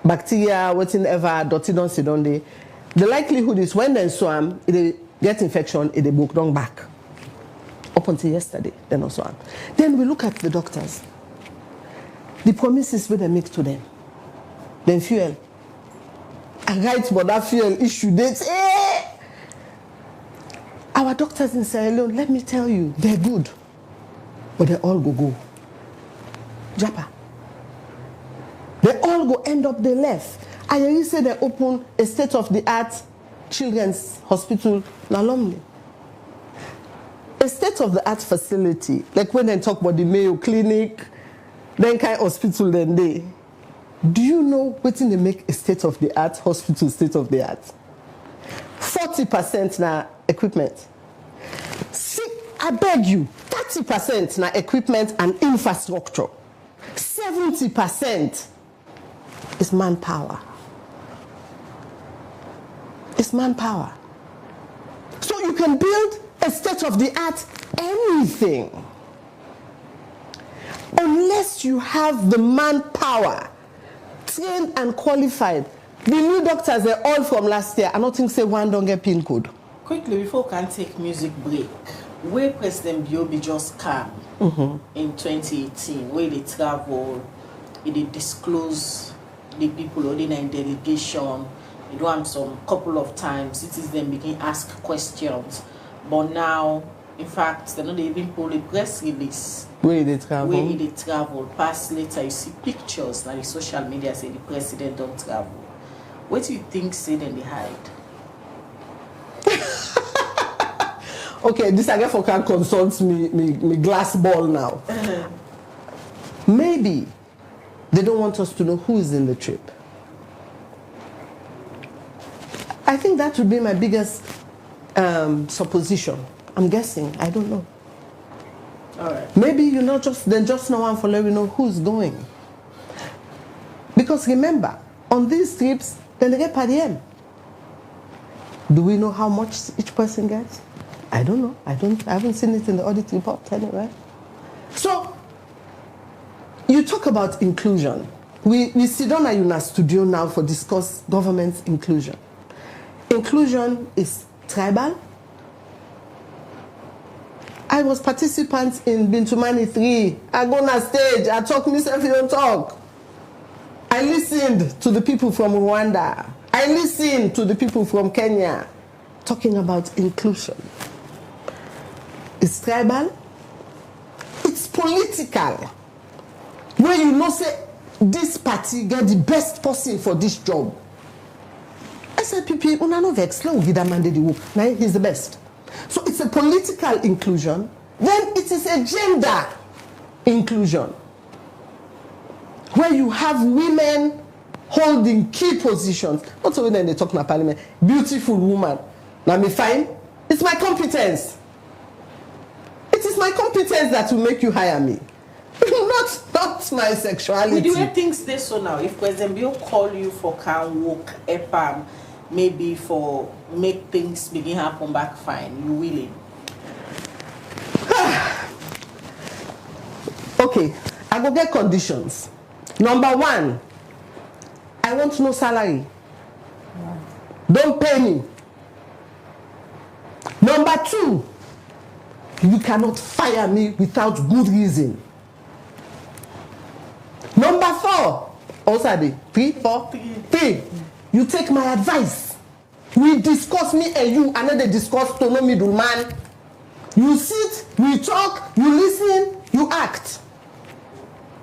bacteria waiting ever dirty don't sit on the likelihood is when they swam, they get infection, they book down back. Up until yesterday, they not swam. Then we look at the doctors. The promises where they make to them. Then fuel. I write about that fuel issue dates. Our doctors in Sierra Leone, let me tell you, they're good. But they all go. Japa. They all go end up they left. I already say they open a state-of-the-art children's hospital in Alumni. A state-of-the-art facility, like when they talk about the Mayo Clinic, then kind of hospital then they. Do you know what they make a state-of-the-art hospital state-of-the-art? 40% na equipment. I beg you, 30% na equipment and infrastructure. 70% is manpower. It's manpower. So you can build a state-of-the-art anything. Unless you have the manpower, trained and qualified. The new doctors, they're all from last year. I don't think say one don't get PIN code. Quickly, before we can take music break, where President Biobi just came in 2018, where they travel, they disclose the people or in a delegation, they do have some couple of times, citizens begin ask questions. But now, in fact, they're not even pull a press release. Where they travel? Where they travel. Past later, you see pictures, like the social media say the president don't travel. What do you think say then they hide? Okay, this I guess for can consult me glass ball now. Maybe they don't want us to know who is in the trip. I think that would be my biggest supposition. I'm guessing. I don't know. All right. Maybe you know just no one for let you know who's going. Because remember, on these trips, then they get per diem. Do we know how much each person gets? I don't know. I haven't seen it in the audit report anyway. So you talk about inclusion. We sit down in a studio now for discuss government inclusion. Inclusion is tribal. I was participant in Bintumani 3. I go on a stage, I talk myself, you don't talk. I listened to the people from Rwanda. I listened to the people from Kenya talking about inclusion. It's tribal. It's political. Where you know say, this party get the best person for this job. SLPP, una no vex, let we give that mandate the work. Now he's the best. So it's a political inclusion. Then it is a gender inclusion. Where you have women holding key positions. Not only when they talk in parliament. Beautiful woman. Now me fine. It's my competence. It is my competence that will make you hire me. not my sexuality. With the way things stay so now, if President Bill call you for can work EPAM, maybe for make things begin happen back fine, you willing? Okay, I go get conditions. Number 1, I want no salary. Don't pay me. Number 2, you cannot fire me without good reason. Number 4, also the 3, you take my advice. We discuss me and you, and then they discuss to no middleman. You sit, we talk, you listen, you act.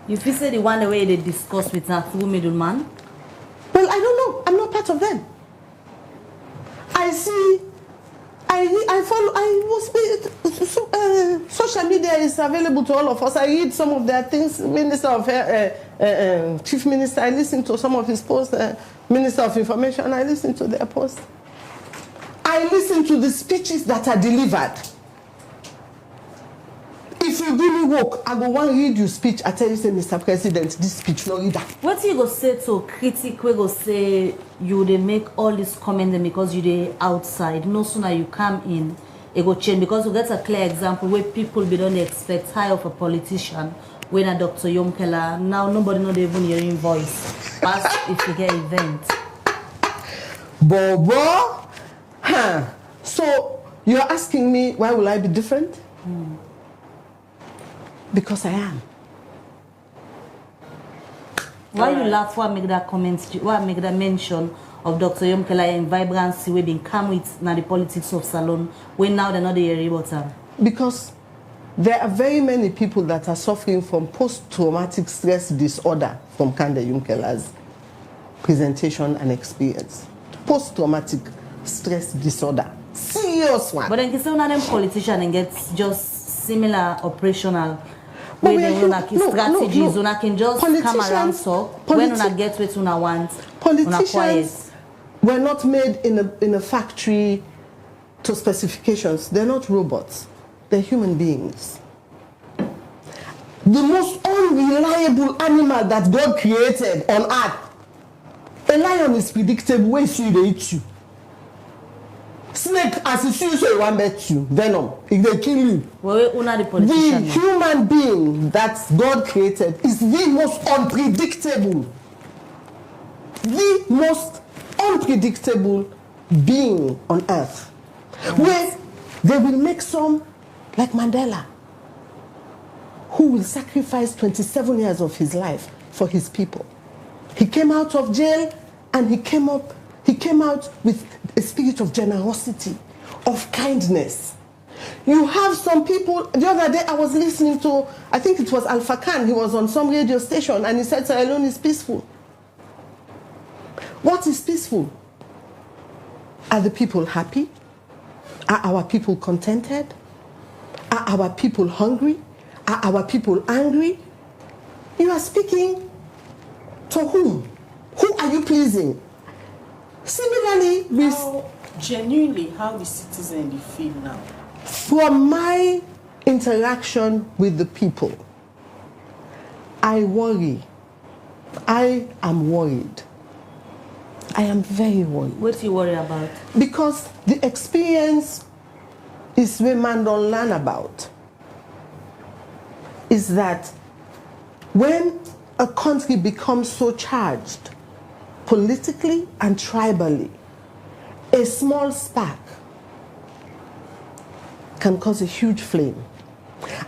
If you say the one way they discuss with a through middleman? Well, I don't know. I'm not part of them. I see. I follow. Social media is available to all of us. I read some of their things. Minister of Chief Minister. I listen to some of his posts. Minister of Information. I listen to their posts. I listen to the speeches that are delivered. If you give me work, I go one read your speech. I tell you, say, Mr. President, this speech no reader. What you go say to critic? We go say you they make all this comment because you they outside. No sooner you come in, it go change because we get a clear example where people be don't expect high of a politician when a Dr. Yomkela. Now nobody know they even hearing voice. Ask if you get event. Bobo, huh? So you're asking me why will I be different? Because I am. Why you laugh? Why make that comment? Why make that mention of Dr. Yomkela and vibrancy we been come with now the politics of salon when now they're not the area about them? Because there are very many people that are suffering from post-traumatic stress disorder from Kande Yomkela's presentation and experience. Post-traumatic stress disorder. Serious one. But then you say one of them politicians and get just similar operational when they strategies, una can just come around talk when una get what una want. Politicians were not made in a factory to specifications. They're not robots. They're human beings. The most unreliable animal that God created on earth. A lion is predictable when they eat you. Snake, as you see, so one bet you. Venom, if they kill you. The human being that God created is the most unpredictable. The most unpredictable being on earth. Where they will make some like Mandela, who will sacrifice 27 years of his life for his people. He came out of jail and he came out with a spirit of generosity, of kindness. You have some people, the other day I was listening to, I think it was Alpha Khan, he was on some radio station and he said Sierra Leone is peaceful. What is peaceful? Are the people happy? Are our people contented? Are our people hungry? Are our people angry? You are speaking to whom? Who are you pleasing? Similarly, Genuinely, how the citizen they feel now? From my interaction with the people, I worry. I am worried. I am very worried. What do you worry about? Because the experience is where man don't learn about. Is that when a country becomes so charged, politically and tribally, a small spark can cause a huge flame.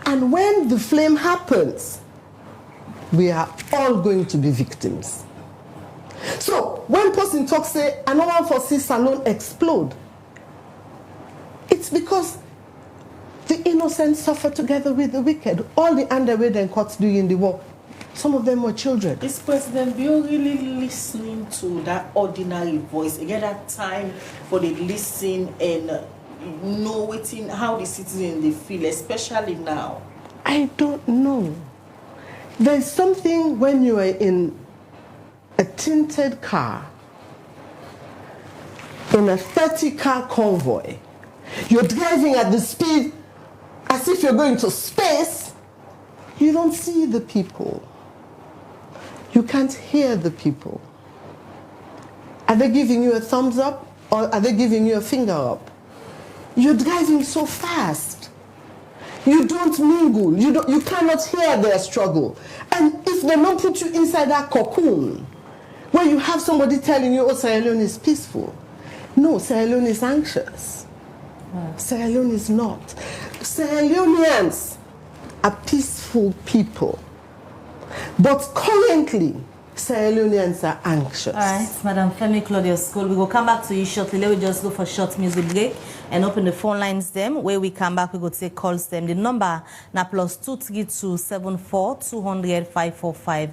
And when the flame happens, we are all going to be victims. So when person talks, say, I don't want to see salon explode, it's because the innocent suffer together with the wicked. All the underwear and cuts during the war, some of them were children. Is President Bill really listening to that ordinary voice? Again, that time for the listen and know how the citizens they feel, especially now? I don't know. There's something when you are in a tinted car, in a 30-car convoy, you're driving at the speed as if you're going to space, you don't see the people. You can't hear the people. Are they giving you a thumbs up or are they giving you a finger up? You're driving so fast. You don't mingle. You cannot hear their struggle. And if they don't put you inside that cocoon, where you have somebody telling you, oh, Sierra Leone is peaceful. No, Sierra Leone is anxious. Sierra Leone is not. Sierra Leoneans are peaceful people. But currently, Sierra Leoneans are anxious. All right, Madam Femi Claudius-Cole, we will come back to you shortly. Let me just go for a short music break and open the phone lines them. Where we come back, we go take calls them. The number now +232 74 200 545.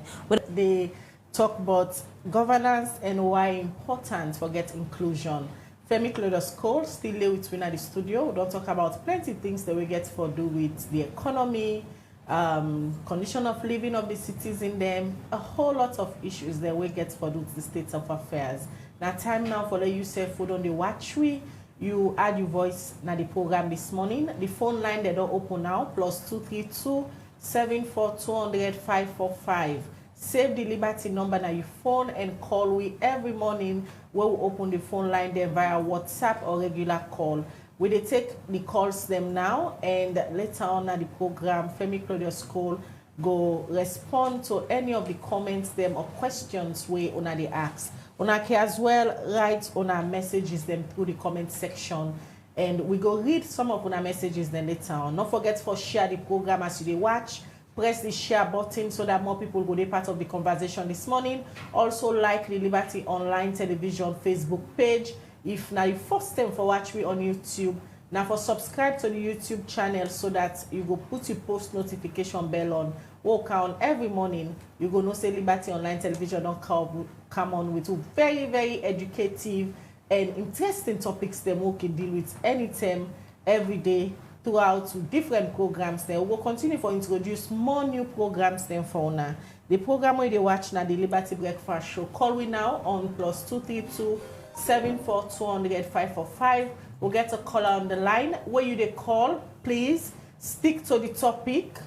They talk about governance and why important for get inclusion. Femi Claudius-Cole still lay with me at the studio. We don't talk about plenty of things that we get for do with the economy, condition of living of the citizen, them a whole lot of issues that we get for do with the state of affairs. Now time now for the use food on the watch you add your voice na the program this morning. The phone line they don't open now +232 74 200 545. Save the Liberty number na your phone and call we every morning where we open the phone line there via WhatsApp or regular call. We dey take the calls them now, and later on at the program, Femi Claudius-Cole go respond to any of the comments them or questions we una dey ask. Una can as well write on our messages them through the comment section, and we go read some of una messages then later on. Don't forget to share the program as you dey watch. Press the share button so that more people will be part of the conversation this morning. Also like the Liberty Online Television Facebook page. If now you first time for watch me on YouTube, now for subscribe to the YouTube channel so that you go put your post notification bell on. Walk on every morning. You go know say Liberty Online Television don't come on with very, very educative and interesting topics them we can deal with anytime, every day, throughout different programs. Then we'll continue to introduce more new programs then for now. The program where they watch now the Liberty Breakfast Show. Call we now on +232 74 200 545. We'll get a caller on the line. Where you they call, please stick to the topic.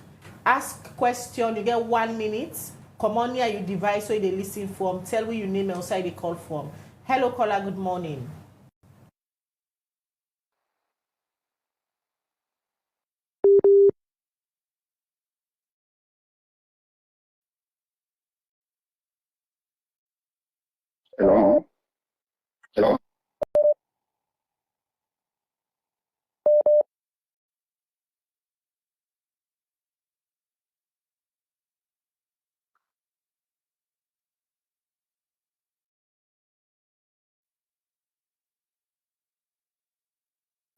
Ask question. You get 1 minute. Come on here, your device where they listen from. Tell me your name and outside the call from. Hello, caller. Good morning. Hello. Hello.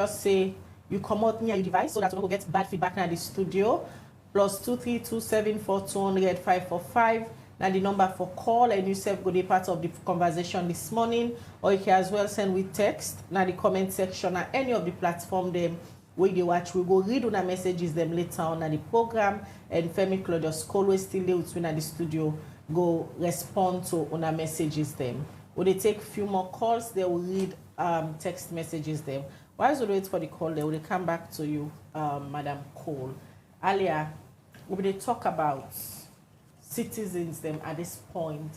Just say you come out near your device so that we will get bad feedback in the studio. +232 74 200 545. Now the number for call, and you self go be part of the conversation this morning, or you can as well send with text now the comment section at any of the platform them where you watch. We go read on the messages them later on at the program, and Femi Claudius-Cole will still there with me at the studio go respond to on the messages them. Will they take a few more calls? They will read text messages them. Whilst we wait for the call, they will come back to you, Madam Cole. Earlier, we will talk about citizens them at this point.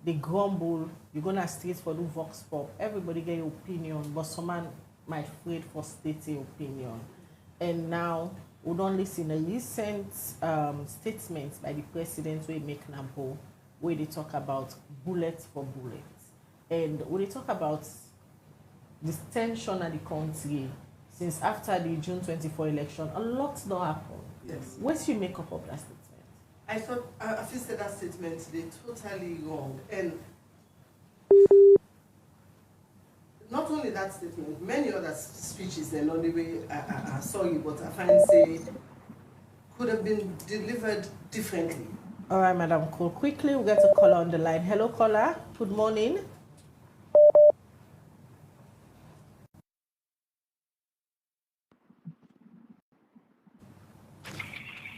They grumble, you're going to state for the vox pop. Everybody get your opinion, but someone might afraid for stating opinion. And now, we don't listen to recent statements by the president where make Nampo, where they talk about bullet for bullet. And when they talk about this tension at the country, since after the June 24 election, a lot don't happen. Yes. What do you make up of that statement? I thought, I feel said that statement, they're totally wrong. And not only that statement, many other speeches, they're not the way I saw you, but I find say could have been delivered differently. All right, Madam Cole. Quickly, we'll get a caller on the line. Hello, caller. Good morning.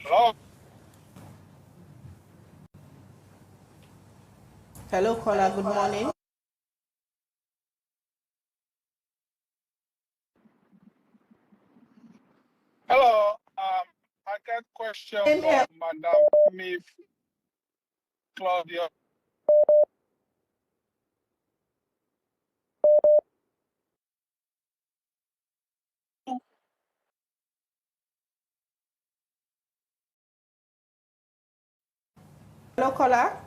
Hello. Hello, caller. Good morning. Hello. I got a question for Madam Femi, Claudia. Hello, caller.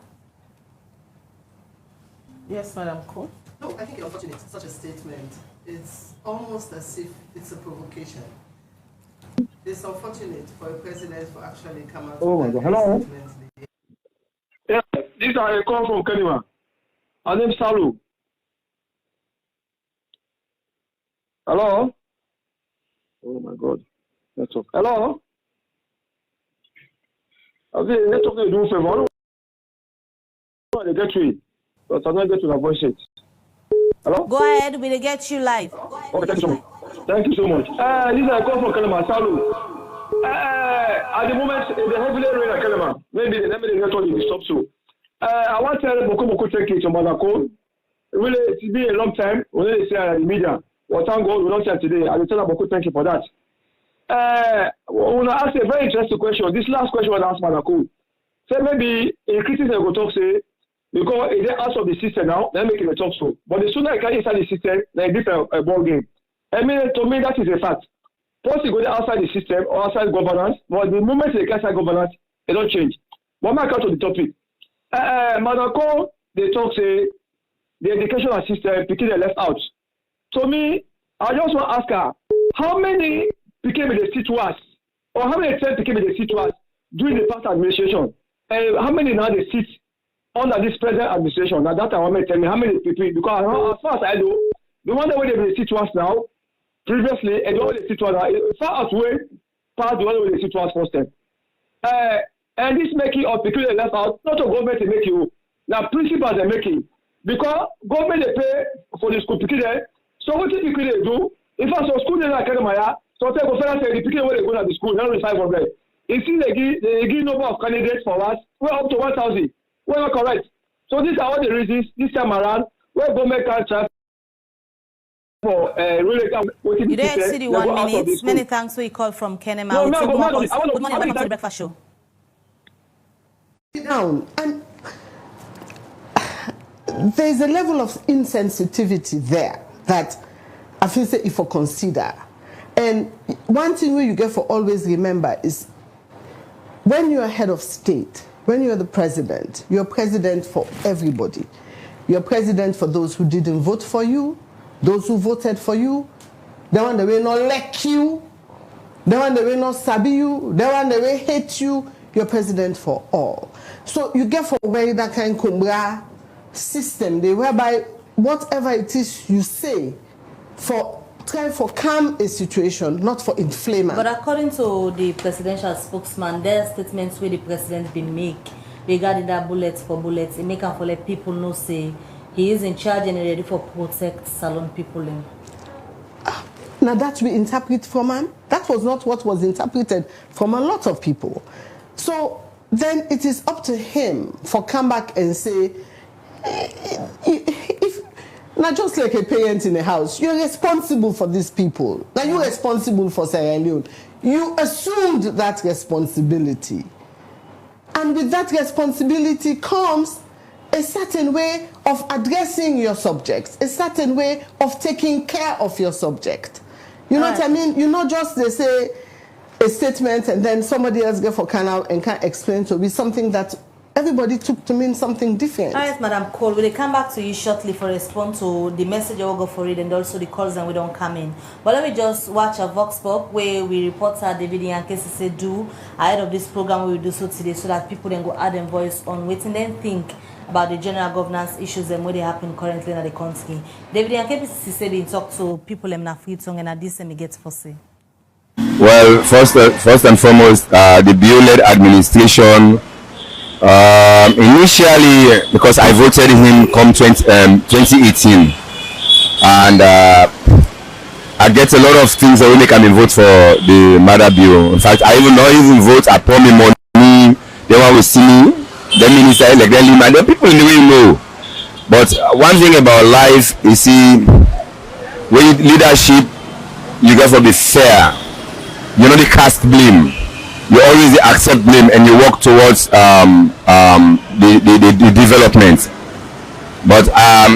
Yes, Madam Cole. No, I think you're unfortunate. Such a statement. It's almost as if it's a provocation. It's unfortunate for a president to actually come out with that statement. Yeah, this is a call from Kenima. My name is Salu. Hello? Oh my God. Network. Hello? I think network is doing favor. I don't get to it, but I'm not getting to the voice yet. Hello? Go ahead, we'll get you live. Okay, thank you so much. Thank you so much. This is a call from Kenima. Salu. At the moment, the heavily rain at Kenima. Maybe the network will stop soon. I want to tell Boko take it to Madako. Really, it's been a long time. We only say in the media. Well, thank God we don't say today. I will tell Boko thank you for that. I want to ask a very interesting question. This last question was asked Madako. Say maybe a criticism will talk say because it's out of the system now, they're making a talk show. But the sooner you get inside the system, they give a ball game. I mean, to me, that is a fact. Once you go outside the system or outside governance, but the moment they get outside governance, they don't change. But I come to the topic. Madako, they talk say the educational system picking the left out. To me, I just want to ask her, how many became the situas, or how many times became the situas during the past administration? And how many now they sit under this present administration? Now that I want to tell me how many people, because as far as I know, the one that way they be the situas now, previously, and the one they situas now, it's far outweigh past the one way they situas first time. And this making of picking the left out, not a government to make you. Now principals are making. Because government they pay for the school picking there. So what did they do? If I saw school in Academia, so they go first say the picking where they go to the school, not receive from there. You see they give number of candidates for us, we're up to 1,000. We're not correct. So these are all the reasons this time around where government can't try for really you don't exceed 1 minute. Many thanks for your call from Kenema. No, Good morning, welcome to the breakfast show. Down and there's a level of insensitivity there that I feel say if I consider. And one thing you get for always remember is when you're head of state, when you're the president, you're president for everybody. You're president for those who didn't vote for you, those who voted for you, the one that will not like you, the one that will not sabi you, the one that will hate you. You're president for all. So you get for where that kind of system, whereby whatever it is you say, for try for calm a situation, not for inflaming. But according to the presidential spokesman, there are statements where the president been make regarding that bullets for bullets. It make for let people know say he is in charge and ready for protect salon people in. Now that we interpret from him, that was not what was interpreted from a lot of people. So then it is up to him for come back and say, if Now, just like a parent in a house, you're responsible for these people. Now, you're responsible for Sierra Leone. You assumed that responsibility. And with that responsibility comes a certain way of addressing your subjects, a certain way of taking care of your subject. You know what I mean? You know, just they say a statement and then somebody else get for canal and can't explain to be something that everybody took to mean something different. All right, Madam Cole, we'll come back to you shortly for response to the message I will go for it and also the calls and we don't come in. But let me just watch a Vox Pop where we reporter David Yankesi do ahead of this program. We will do so today so that people then go add their voice on waiting then think about the general governance issues and what they happen currently in the country. David Yankesi said he talked to people in Afriton and at this and he gets for say. Well, first and foremost, the Bloated administration. Initially, because I voted him come 2018, and I get a lot of things that will make me vote for the Mother Bureau. In fact, I even vote. I pour me money. They want to see me. The minister, like and the people in the way know. But one thing about life, you see, with leadership, you got to be fair. You know, the cast blame. You always accept blame and you work towards the development. But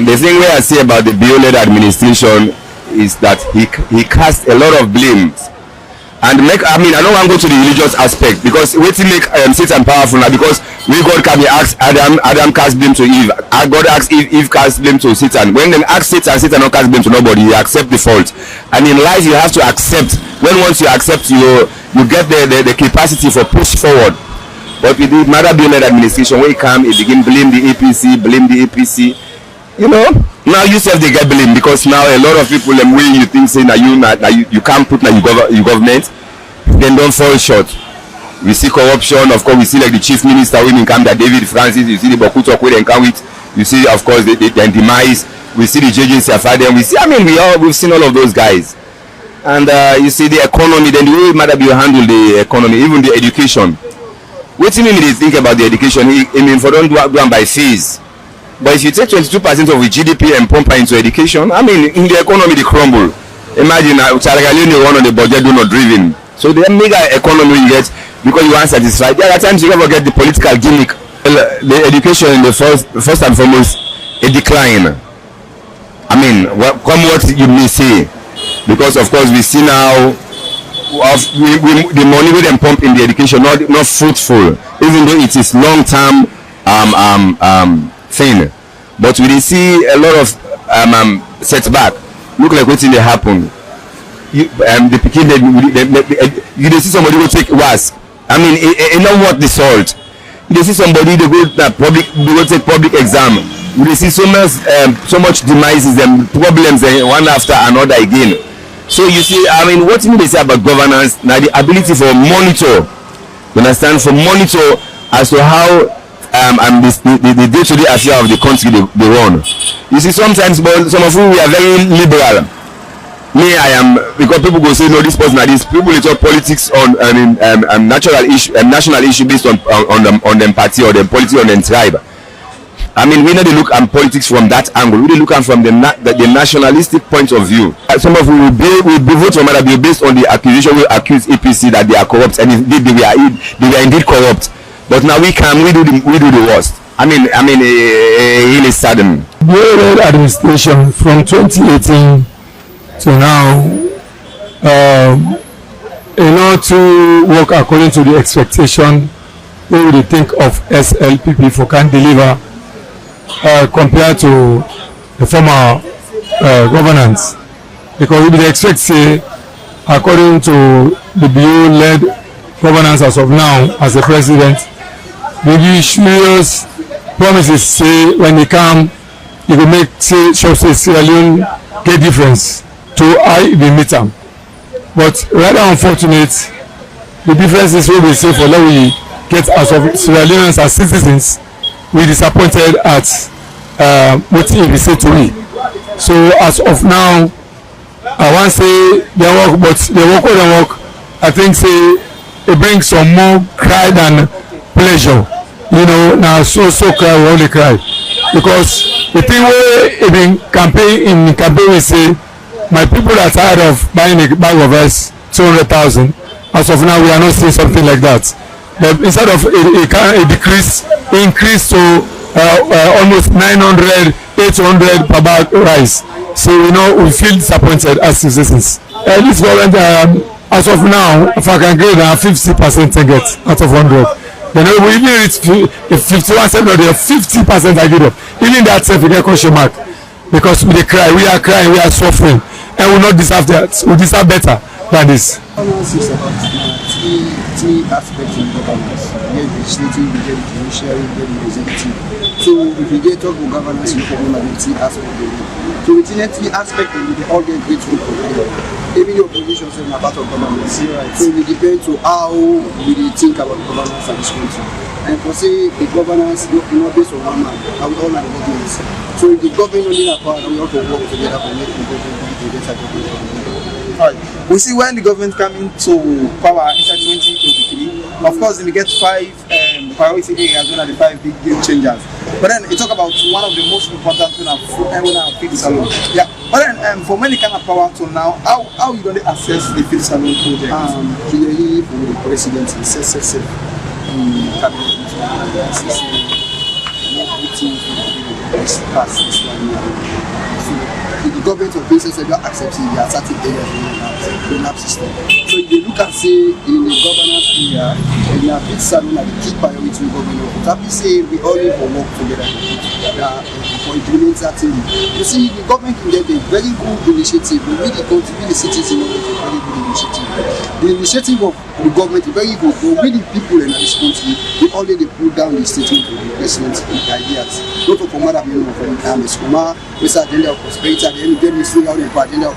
the thing where I say about the Bloated administration is that he cast a lot of blames. And I don't want to go to the religious aspect because waiting make Satan powerful now because we God can be asked Adam cast blame to Eve. God asked Eve cast blame to Satan. When they ask Satan don't cast blame to nobody. You accept the fault. And in life you have to accept. Once you accept you get the capacity for push forward. But with the Mother Bloated administration, when it come, it begin blame the APC. You know, now you self they get blamed because now a lot of people them way you think saying that you can't put your government, then don't fall short. We see corruption, of course. We see like the chief minister when come that David Francis. You see the Bokuto when come with. You see of course the demise. We see the JJ Safadem. We see. We've seen all of those guys. And you see the economy, then the way Mother Bureau handle the economy, even the education. What do you mean they think about the education? For don't do it by fees. But if you take 22% of the GDP and pump into education, in the economy they crumble. Imagine Charagalion one on the budget do not driven. So the mega economy you get because you aren't satisfied. There are times you never get the political gimmick. The education in the first and foremost a decline. Come what you may say. Because of course we see now the money we them pump in the education not fruitful, even though it is long-term thing. But we see a lot of setback. Look like what's in the happen. You see somebody will take was. It not worth the salt. You see somebody they go take public exam. We see so much demises and problems one after another again. So you see, what do they say about governance? Now the ability for monitor, you understand, for monitor as to how the day-to-day affair of the country they run. You see, sometimes, but some of you we are very liberal. Me, I am because people go say no, this person, this people they talk politics on national issue based on them party or them politics on them tribe. We not look at politics from that angle. We look at from the nationalistic point of view. Some of you will be vote for Mother Bureau based on the accusation we accuse APC that they are corrupt, and indeed they were indeed corrupt. But now we do the worst. Really saddening. Bloated administration from 2018 to now, in order to work according to the expectation, we would think of SLPP for can deliver. Compared to the former governance, because we expect say according to the Bloated governance as of now as the president, we give serious promises say when they come you will make say Sierra Leone get difference to how we meet them. But rather unfortunate the differences we say for how we get as of Sierra Leoneans as citizens. We disappointed at what he said to me. So as of now, I want to say they work, but they work. I think say it brings some more pride and pleasure. Now so cry we only cry because the thing where in campaign we say my people are tired of buying a bag of rice 200,000. As of now we are not seeing something like that, but instead of a decrease, increase to almost 900, 800 per bag rice. So we feel disappointed as citizens. This government, as of now, if I can grade 50% target out of 100. Then we even reach 51% or 50% I give up. Even that self we get question mark because we cry, we are crying, we are suffering, and we not deserve that. We deserve better than this. Governance is about three aspects in governance. We get legislative, we get judiciary, we get executive. So if we get talk about governance, we talk about the three aspects. So within the three aspects, we all get great to even the opposition is a part of governance. Right. So it depends on how we think about governance at this country. And for say the governance is not based on one man, and we all are governments. So if the government only have power, we all to work together to make the government a better government. Right. We see when the government came into power inside 2023, of course they get 5 priority areas, one of the 5 big game changers. But then you talk about one of the most important things when I fit salon. Yeah. But then for many kind of power to now, how you don't assess the fit salon project? Clearly for the president and successive cabinet the government of business are accepting the certain areas in the system. So if you look and say in the governance area, and you have big salon at the key priority to government, that we say we all need to work together for implementing that thing. You see, the government can get a very good initiative, we really contribute the citizens of a very good initiative. The initiative of the government is very good, but really people in this country, they already put down the statement of the president's ideas. Not of Omar Abino from the Skuma, we say agenda of prosperity, and then we get this thing out of the agenda of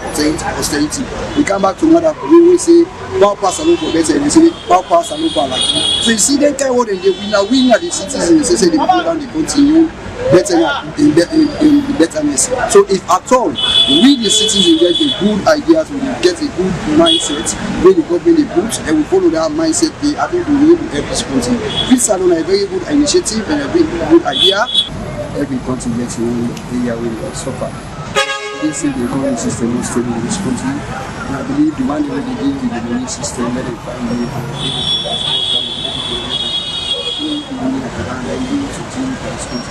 austerity. We come back to Mother, we say, power pass and over better, and we say, power pass and over like. So you see, they kind of what they win at the citizens, they say they put down, they continue in betterness. So if at all we the citizens get a good ideas, we get a good mindset, where the government is good, and we follow that mindset, I think we will help this country. Fit salon a very good initiative and a very good idea. Every country gets a area where they suffer. They say the economic system is stable in this country, and I believe the one they deal with the money system, let it find a way to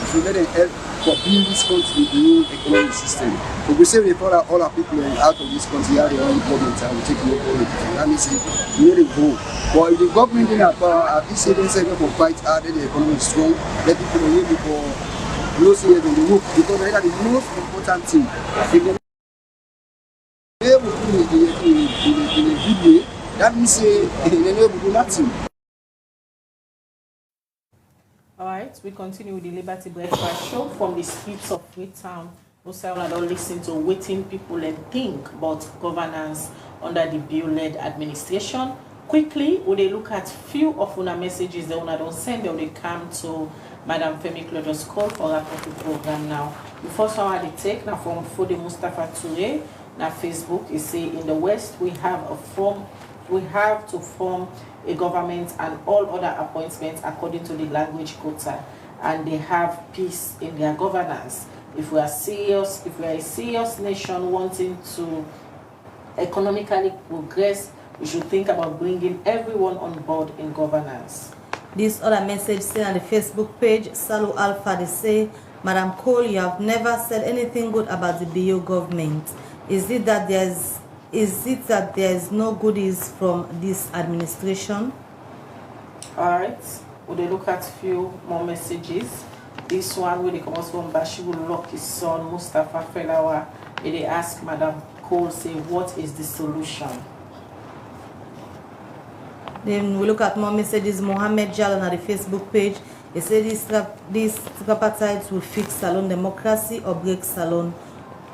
so let them help for building this country with the new economic system. But we say we follow all our people out of this country, how they want government and we take away government. That means we let it go. But if the government in our power, at least they say for fight hard, the economy is strong, let people away before no see it in the roof, because that is the most important thing. If they will do it in a good way, that means they will do nothing. Alright, we continue with the Liberty Breakfast Show from the streets of Freetown. Also, I don't listen to waiting people and think about governance under the bill-led administration. Quickly, would they look at few of una messages that una don't send, they will come to Madam Femi Claudius-Cole for our program now. The first one I take now from Fode Mustafa Toure. Now Facebook is say in the West we have to form a government and all other appointments according to the language quota, and they have peace in their governance. If we are a serious nation wanting to economically progress, we should think about bringing everyone on board in governance. This other message said on the Facebook page, Salu Alpha, they say, Madam Cole, you have never said anything good about the BO government. Is it that there is no goodies from this administration? All right, we'll look at a few more messages. This one really comes from Bashiru Loki's son, Mustafa Felawa. They ask Madam Cole, say, what is the solution? Then we look at more messages. Mohammed Jalan on the Facebook page. They say these tripartites will fix salon democracy or break salon,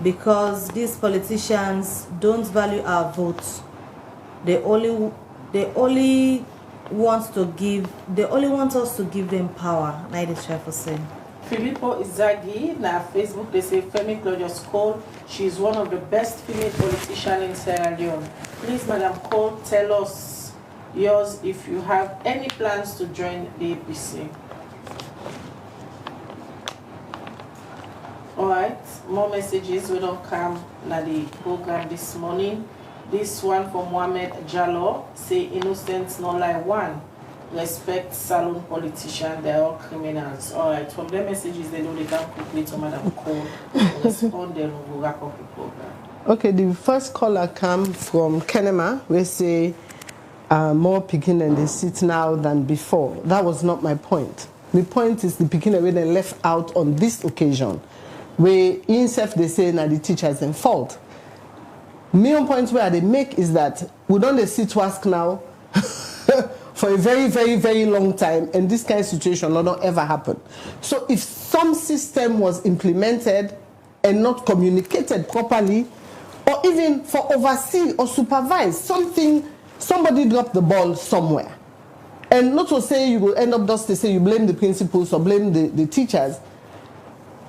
because these politicians don't value our votes. They only want us to give them power. Like the chef was saying. Filippo Izagi na Facebook, they say Femi Claudius-Cole, she is one of the best female politicians in Sierra Leone. Please, Madam Cole, tell us yours if you have any plans to join the APC. All right, more messages we don't come na the program this morning. This one from Mohammed Jallo say innocent not like one. Respect saloon politicians, they're all criminals. All right, from their messages they know they can quickly to Madam Cole respond, then we'll wrap up the program. Okay, the first caller come from Kenema. We say more picking and they sit now than before. That was not my point. The point is the picking away they left out on this occasion. Where inself they say now the teachers in fault. Main point where they make is that we don't sit to ask now for a very, very, very long time, and this kind of situation will not ever happen. So if some system was implemented and not communicated properly, or even for oversee or supervise something, somebody dropped the ball somewhere. And not to say you will end up just to say you blame the principals or blame the teachers.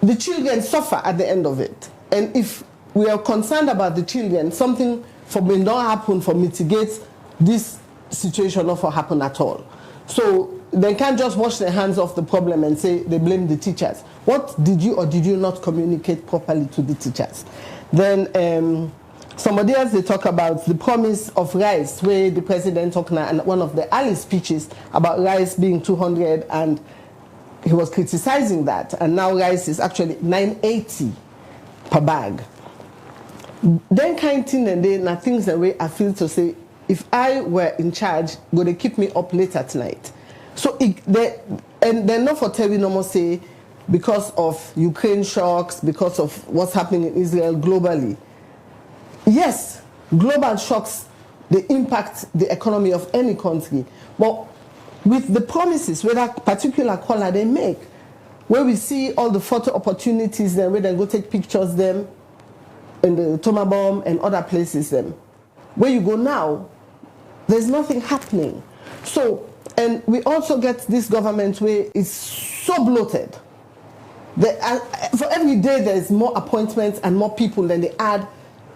The children suffer at the end of it. And if we are concerned about the children, something for may not happen for mitigate this situation not for happen at all. So they can't just wash their hands off the problem and say they blame the teachers. What did you or did you not communicate properly to the teachers? Then somebody else, they talk about the promise of rice, where the president talked in one of the early speeches about rice being 200, and he was criticizing that, and now rice is actually 980 per bag. Then kind of thing, and then things the way I feel to say, if I were in charge, would they keep me up late at night? So and they're not for telling no more say because of Ukraine shocks, because of what's happening in Israel globally. Yes, global shocks, they impact the economy of any country. But with the promises, where that particular caller they make, where we see all the photo opportunities, then where they go take pictures them in the Toma Bomb and other places them. Where you go now, there's nothing happening. So, and we also get this government where it's so bloated. For every day there's more appointments and more people than they add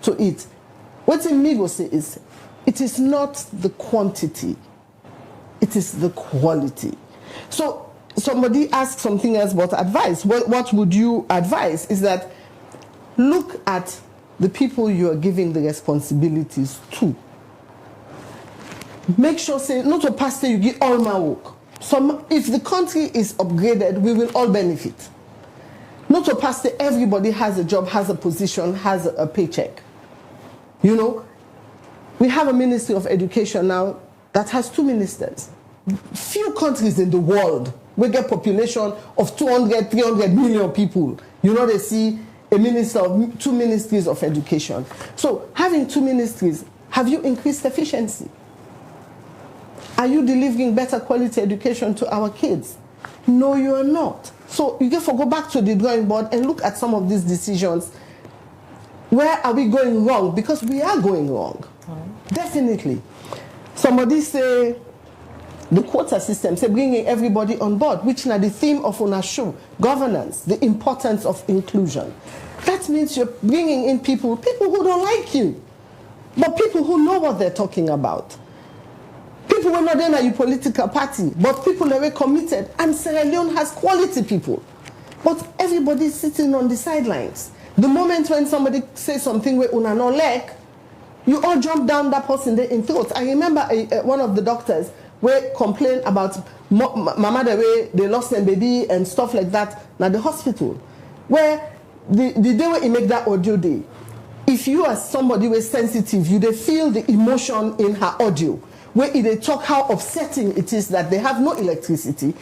to it. What Migo say is, it is not the quantity, it is the quality. So somebody asked something else about advice. What would you advise is that look at the people you are giving the responsibilities to. Make sure, say, not a pastor you give all my work. If the country is upgraded, we will all benefit. Not a pastor, everybody has a job, has a position, has a paycheck. You know, we have a Ministry of Education now that has 2 ministers. Few countries in the world will get population of 200, 300 million people. You know, they see a minister of 2 ministries of education. So having 2 ministries, have you increased efficiency? Are you delivering better quality education to our kids? No, you are not. So you have to go back to the drawing board and look at some of these decisions. Where are we going wrong? Because we are going wrong. Definitely. Somebody say the quota system, say bringing everybody on board, which now the theme of our show, governance, the importance of inclusion. That means you're bringing in people who don't like you, but people who know what they're talking about. People who are not in a political party, but people are very committed. And Sierra Leone has quality people. But everybody's sitting on the sidelines. The moment when somebody says something where una no like, you all jump down that person there in throat. I remember one of the doctors where complained about mama the way they lost their baby and stuff like that at the hospital. Where the day where you make that audio day, if you are somebody who is sensitive, you they feel the emotion in her audio. Where they talk how upsetting it is that they have no electricity.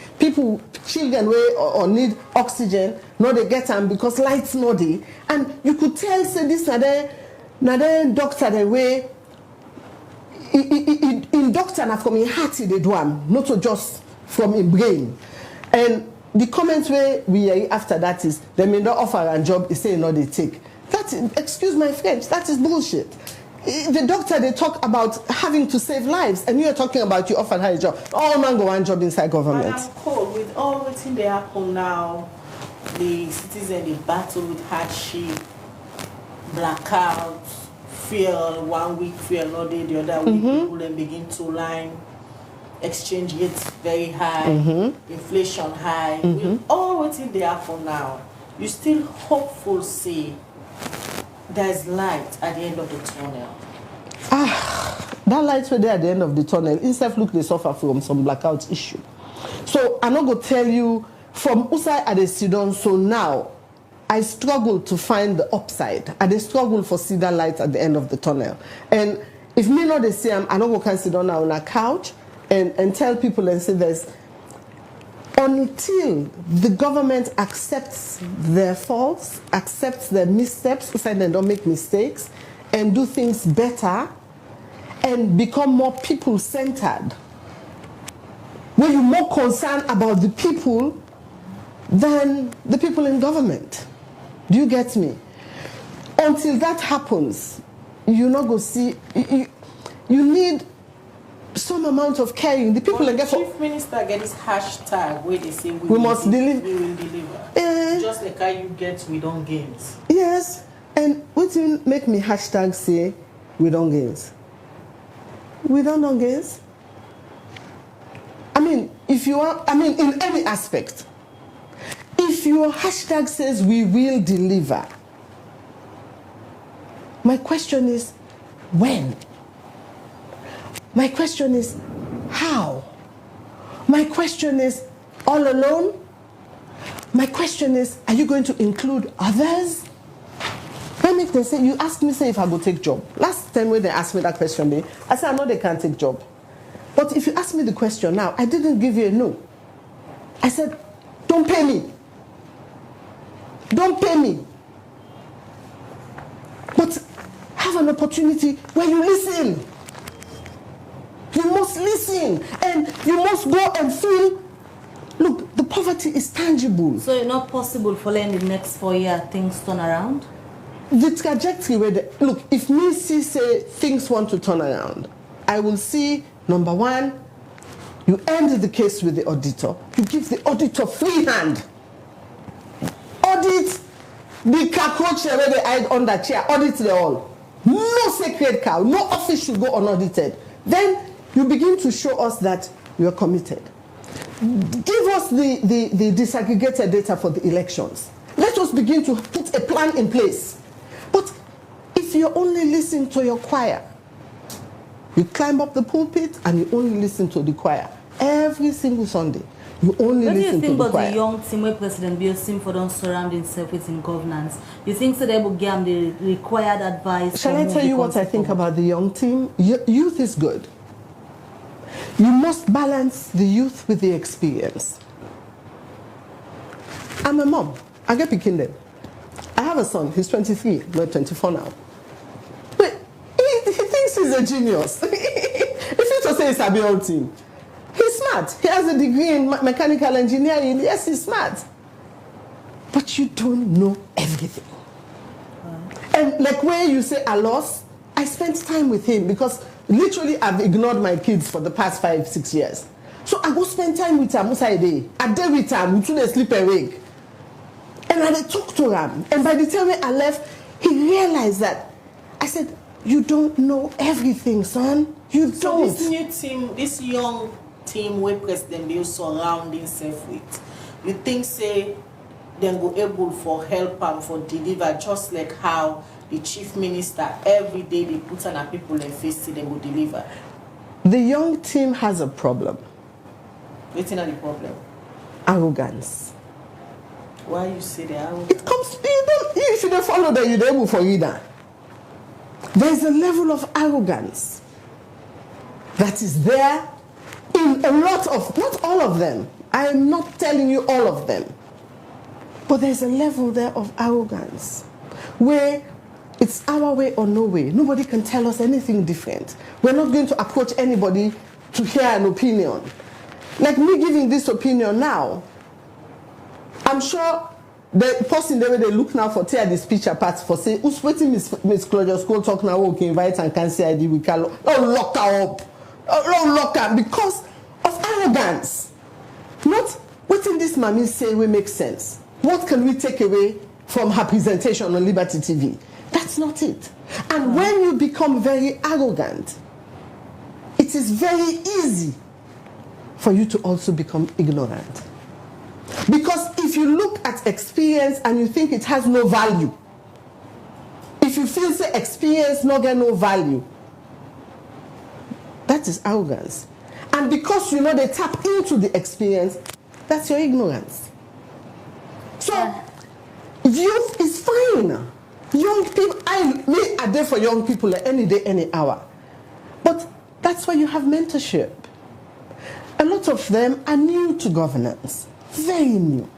Children or need oxygen, no they get them because lights no they. And you could tell say this another doctor the way in doctor na from in heart they do am, not just from in brain. And the comments where we are after that is they may not offer a job, they say no they take. That excuse my French, that is bullshit. The doctor, they talk about having to save lives, and you're talking about you offered her a job. All man go one job inside government. Madam Cole, with all what's in the happen now, the citizen, they battle with hardship, blackouts, fuel, 1 week fuel, no day, the other week, people then begin to line, exchange rates very high, inflation high. With all what's in the happen now, you still hopeful say there's light at the end of the tunnel? That light way there at the end of the tunnel, instead look they suffer from some blackout issue. So I'm not going to tell you from Usai at the Sidon, so now I struggle to find the upside. And they struggle for see that light at the end of the tunnel. And if me not the same, I'm not going to sit down now on a couch and tell people and say this. Until the government accepts their faults, accepts their missteps, so they don't make mistakes, and do things better, and become more people-centered, where you're more concerned about the people than the people in government. Do you get me? Until that happens, you're not going to see, you need some amount of caring. The people get Chief Minister get this hashtag where they say we must deliver. We will deliver. Just like how you get we don't gains. Yes. And what will make me hashtag say we don't gains? We don't gains. I mean, if you are, in any aspect, if your hashtag says we will deliver, my question is when? My question is how? My question is all alone? My question is, are you going to include others? Let me say, you asked me say if I go take job. Last time when they asked me that question, I said I know they can't take job. But if you ask me the question now, I didn't give you a no. I said, don't pay me. Don't pay me. But have an opportunity where you listen. You must listen and you must go and feel, look, the poverty is tangible. So it's not possible for in the next 4 years things turn around? The trajectory where, look, if me say things want to turn around, I will see, number one, you end the case with the auditor. You give the auditor free hand. Audit the cockroach where they hide on that chair. Audit them all. No sacred cow. No office should go unaudited. Then you begin to show us that you are committed. Give us the disaggregated data for the elections. Let us begin to put a plan in place. But if you only listen to your choir, you climb up the pulpit and you only listen to the choir every single Sunday. You only listen to the choir. What do you think about the young team where President Bill Simford don't surround himself with in governance? You think so they will give him the required advice? Shall I tell you what I think about the young team? Youth is good. You must balance the youth with the experience. I'm a mom. I get picking them. I have a son. He's 23, not 24 now. But he thinks he's a genius. If you to say it's a young team, he's smart. He has a degree in mechanical engineering. Yes, he's smart. But you don't know everything. And like where you say I lost, I spent time with him because literally I've ignored my kids for the past 5-6 years. So I go spend time with him. I day with him. We two sleep awake. And I talk to him. And by the time I left, he realized that I said, you don't know everything, son. You don't. So this new team, this young team where President Bill surround himself with, you think say then go able for help and for deliver just like how the chief minister every day they put on people and face they will deliver? The young team has a problem. What's the problem? Arrogance. Why you say the arrogance? It comes, if you don't follow that, you're able for either. There's a level of arrogance that is there in a lot of, not all of them. I am not telling you all of them. But there's a level there of arrogance where it's our way or no way. Nobody can tell us anything different. We're not going to approach anybody to hear an opinion. Like me giving this opinion now, I'm sure the person there where they look now for tear the speech apart for say, who's waiting Miss Claudius-Cole talk now, we can invite and can say ID, we can lock her up. Lock her because of arrogance. Not what in this mommy say will make sense. What can we take away from her presentation on Liberty TV? That's not it. And when you become very arrogant, it is very easy for you to also become ignorant. Because if you look at experience and you think it has no value, if you feel say experience not get no value, that is arrogance. And because you know they tap into the experience, that's your ignorance. So youth is fine. Young people, I there for young people any day, any hour. But that's why you have mentorship. A lot of them are new to governance, very new.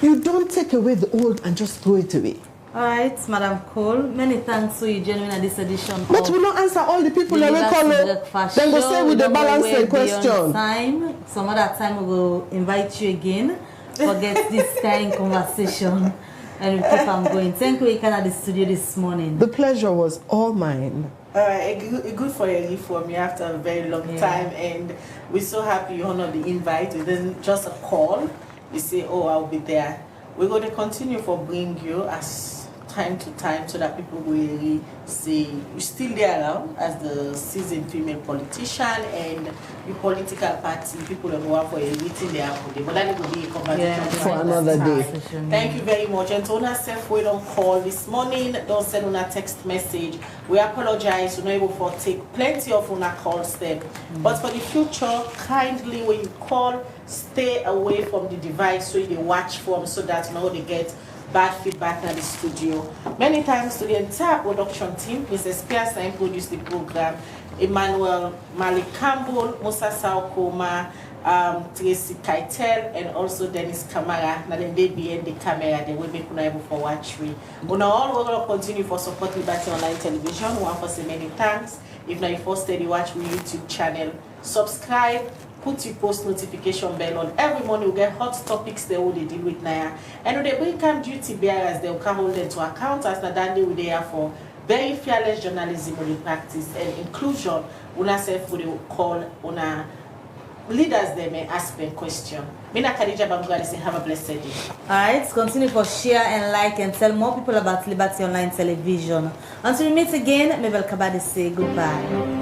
You don't take away the old and just throw it away. All right, Madam Cole, many thanks for you joining at this edition. But we don't answer all the people that we call it. Then go say with the balanced question. Time. Some other time we will invite you again. Forget this kind of conversation. And we'll keep on going. Thank you, Ikan, at the studio this morning. The pleasure was all mine. Good for you from you after a very long time, and we're so happy you honored the invite. Within just a call, you say, "Oh, I'll be there." We're going to continue for bring you as time to time so that people will really say you're still there around as the seasoned female politician and the political party people that go out for a meeting there. But that will be a conversation for another day. Thank you very much. And to on ourselves, we don't call this morning, don't send on a text message. We apologize, we're not able to take plenty of on our calls then. But for the future, kindly when you call, stay away from the device so you watch for them so that now they get bad feedback at the studio. Many thanks to the entire production team. Mrs. Pearson produced the program. Emmanuel Malik Campbell, Musa Saokoma, Tracy Keitel, and also Dennis Kamara. Now then they behind the camera, they will be able for watch we. We now all will continue for support Liberty Online Television. We want to say many thanks. If now you first steady watch my YouTube channel, subscribe. Put your post notification bell on. Every morning we get hot topics they will deal with now. And when they bring come duty bearers, they will come hold them to account as the dandy we there for very fearless journalism we practice and inclusion. Una self we call una leaders they may ask them question. Mina Khadija Bamgwali say have a blessed day. Alright, continue for share and like and tell more people about Liberty Online Television. Until we meet again, Mabel Kabadi say goodbye.